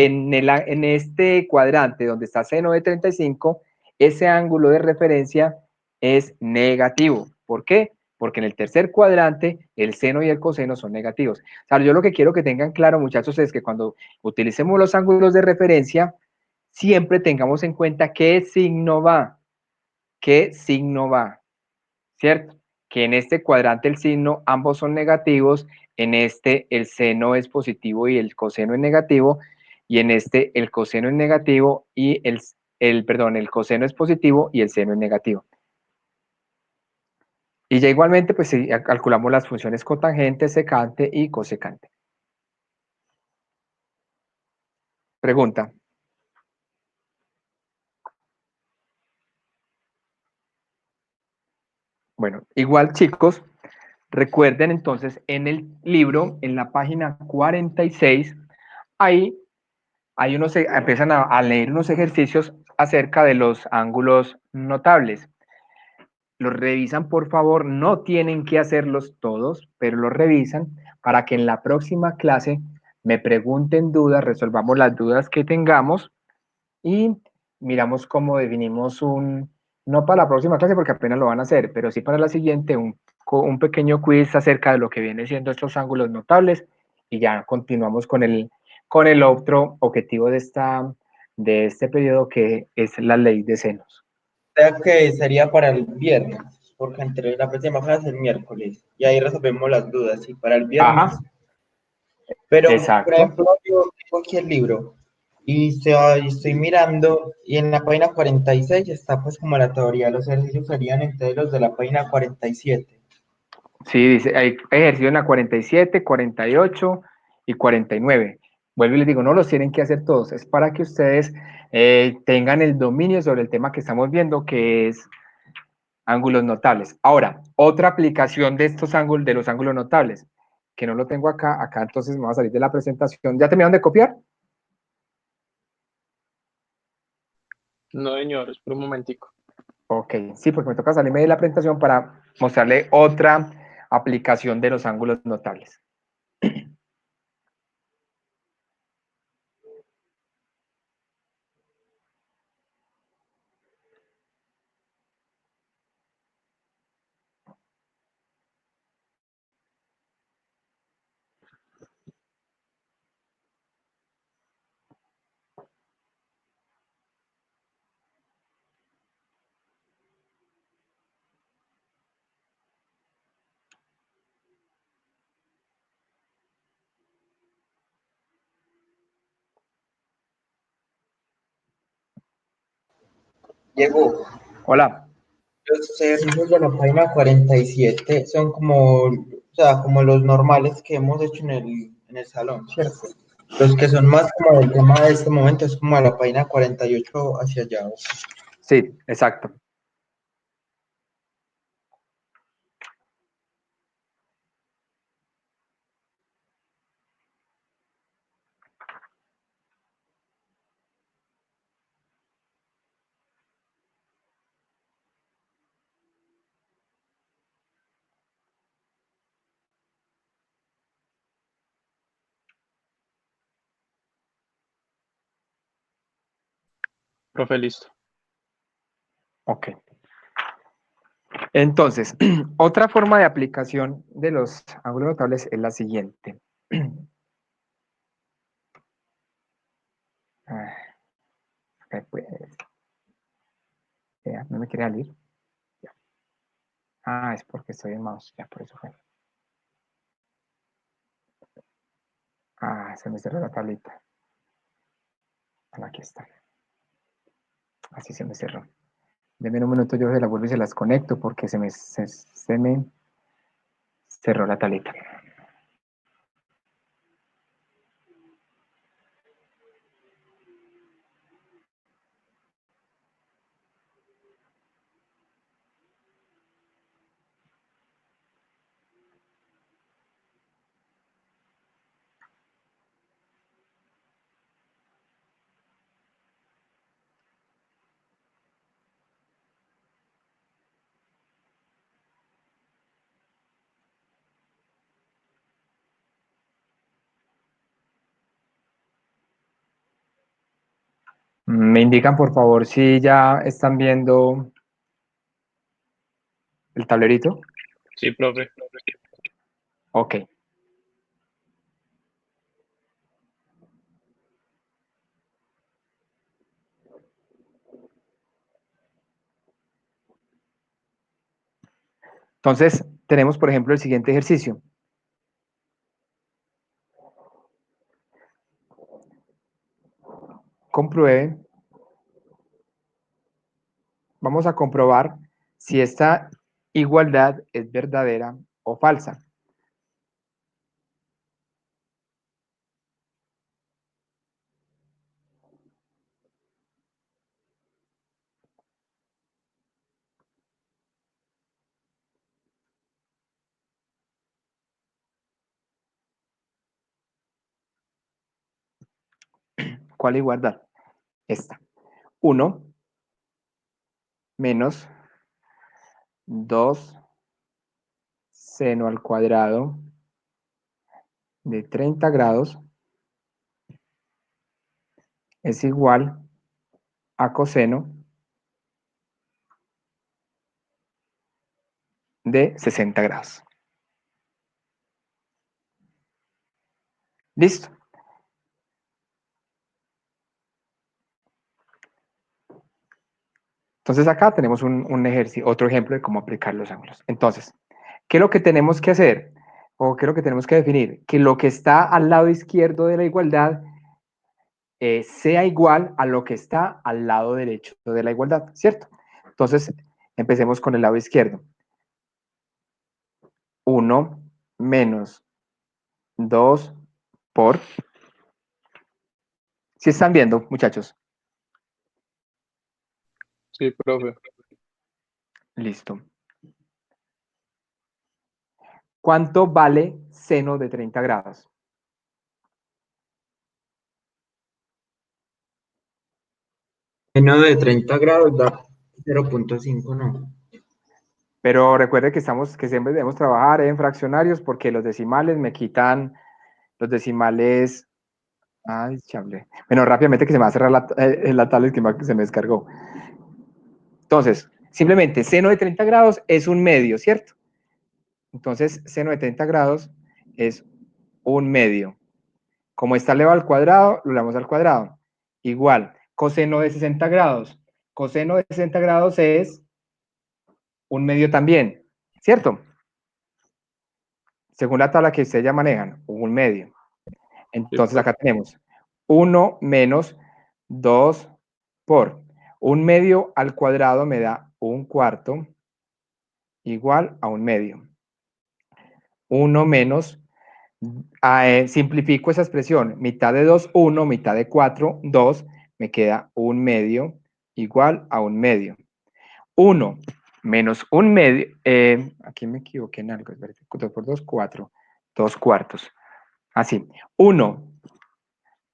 en este cuadrante donde está seno de 35, ese ángulo de referencia es negativo. ¿Por qué? Porque en el tercer cuadrante el seno y el coseno son negativos. O sea, yo lo que quiero que tengan claro, muchachos, es que cuando utilicemos los ángulos de referencia, siempre tengamos en cuenta qué signo va, ¿cierto? Que en este cuadrante el signo, ambos son negativos, en este el seno es positivo y el coseno es negativo, y en este el coseno es negativo y el coseno es positivo y el seno es negativo. Y ya igualmente, pues sí, calculamos las funciones cotangente, secante y cosecante. Pregunta. Bueno, igual chicos, recuerden entonces en el libro, en la página 46, ahí hay unos, empiezan a leer unos ejercicios acerca de los ángulos notables. Los revisan, por favor, no tienen que hacerlos todos, pero los revisan para que en la próxima clase me pregunten dudas, resolvamos las dudas que tengamos y miramos cómo definimos no para la próxima clase porque apenas lo van a hacer, pero sí para la siguiente, un pequeño quiz acerca de lo que viene siendo estos ángulos notables y ya continuamos con el otro objetivo de este periodo que es la ley de senos. O sea que sería para el viernes, porque entre la próxima clase es el miércoles, y ahí resolvemos las dudas, y para el viernes. Ajá, Pero, por exacto. ejemplo, yo tengo aquí el libro, y estoy mirando, y en la página 46 está pues como la teoría, los ejercicios serían entre los de la página 47. Sí, dice, hay ejercicio en la 47, 48 y 49. Vuelvo y les digo, no los tienen que hacer todos, es para que ustedes tengan el dominio sobre el tema que estamos viendo, que es ángulos notables. Ahora, otra aplicación de estos ángulos, de los ángulos notables, que no lo tengo acá entonces me va a salir de la presentación. ¿Ya terminaron de copiar? No, señor, es por un momentico. Ok, sí, porque me toca salirme de la presentación para mostrarle otra aplicación de los ángulos notables. Llegó. Hola. Los ejercicios de la página 47 son como, o sea, como los normales que hemos hecho en el salón, ¿cierto? Los que son más como del tema de este momento es como a la página 48 hacia allá. Sí, exacto. Profe, listo. Ok. Entonces, otra forma de aplicación de los ángulos notables es la siguiente. Ah, pues, ya, no me quiere salir. Ya. Ah, es porque estoy en mouse, ya por eso fue. Ah, se me cerró la tablita. Ah, aquí está. Así se me cerró. Denme un minuto, yo se la vuelvo y se las conecto porque se me cerró la tablita. Me indican, por favor, si ya están viendo el tablerito. Sí, profe. Ok. Entonces, tenemos, por ejemplo, el siguiente ejercicio. Compruebe. Vamos a comprobar si esta igualdad es verdadera o falsa. ¿Cuál igualdad? Esta. 1 menos 2 seno al cuadrado de 30 grados es igual a coseno de 60 grados. ¿Listo? Entonces acá tenemos un ejercicio, otro ejemplo de cómo aplicar los ángulos. Entonces, ¿qué es lo que tenemos que hacer? ¿O qué es lo que tenemos que definir? Que lo que está al lado izquierdo de la igualdad sea igual a lo que está al lado derecho de la igualdad, ¿cierto? Entonces, empecemos con el lado izquierdo. 1 menos 2 por... ¿Sí están viendo, muchachos? Sí, profe. Listo. ¿Cuánto vale seno de 30 grados? Seno de 30 grados da 0,5, ¿no? Pero recuerde que siempre debemos trabajar en fraccionarios porque los decimales me quitan, los decimales, ay, chable. Bueno, rápidamente que se me va a cerrar la tablet que se me descargó. Entonces, simplemente seno de 30 grados es un medio, ¿cierto? Entonces, seno de 30 grados es un medio. Como está elevado al cuadrado, lo elevamos al cuadrado. Igual, coseno de 60 grados. Coseno de 60 grados es un medio también, ¿cierto? Según la tabla que ustedes ya manejan, un medio. Entonces acá tenemos 1 menos 2 por un medio al cuadrado me da un cuarto igual a un medio. 1 menos, simplifico esa expresión, mitad de 2, 1, mitad de 4, 2, me queda un medio igual a un medio. 1 menos un medio, aquí me equivoqué en algo, 2 por 2, 4, 2 cuartos. Así, 1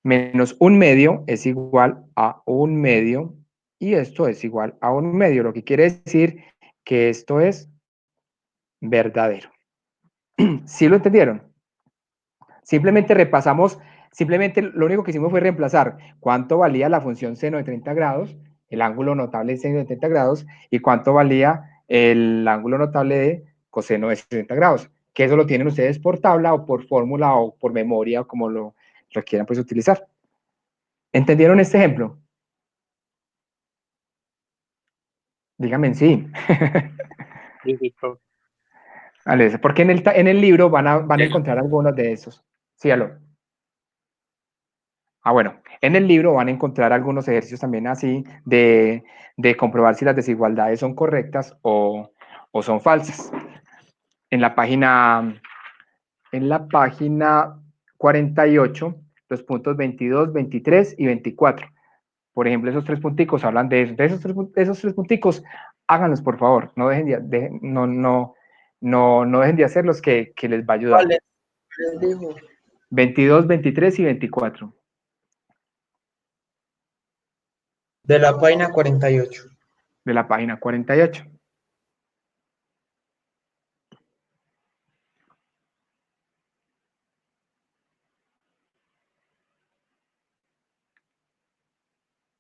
menos un medio es igual a un medio y esto es igual a un medio, lo que quiere decir que esto es verdadero. ¿Sí lo entendieron? Simplemente repasamos, simplemente lo único que hicimos fue reemplazar cuánto valía la función seno de 30 grados, el ángulo notable de seno de 30 grados, y cuánto valía el ángulo notable de coseno de 60 grados, que eso lo tienen ustedes por tabla o por fórmula o por memoria o como lo quieran pues utilizar. ¿Entendieron este ejemplo? Díganme en sí. Sí, sí, profe. Vale, porque en el libro van a encontrar algunos de esos. Sí, aló. Ah, bueno, en el libro van a encontrar algunos ejercicios también así de comprobar si las desigualdades son correctas o son falsas. En la página 48, los puntos 22, 23 y 24. Por ejemplo, esos tres punticos hablan de eso. De esos tres punticos, háganlos, por favor. No dejen no dejen de hacerlos que les va a ayudar. ¿Cuál les dijo? 22, 23 y 24. De la página 48. De la página 48.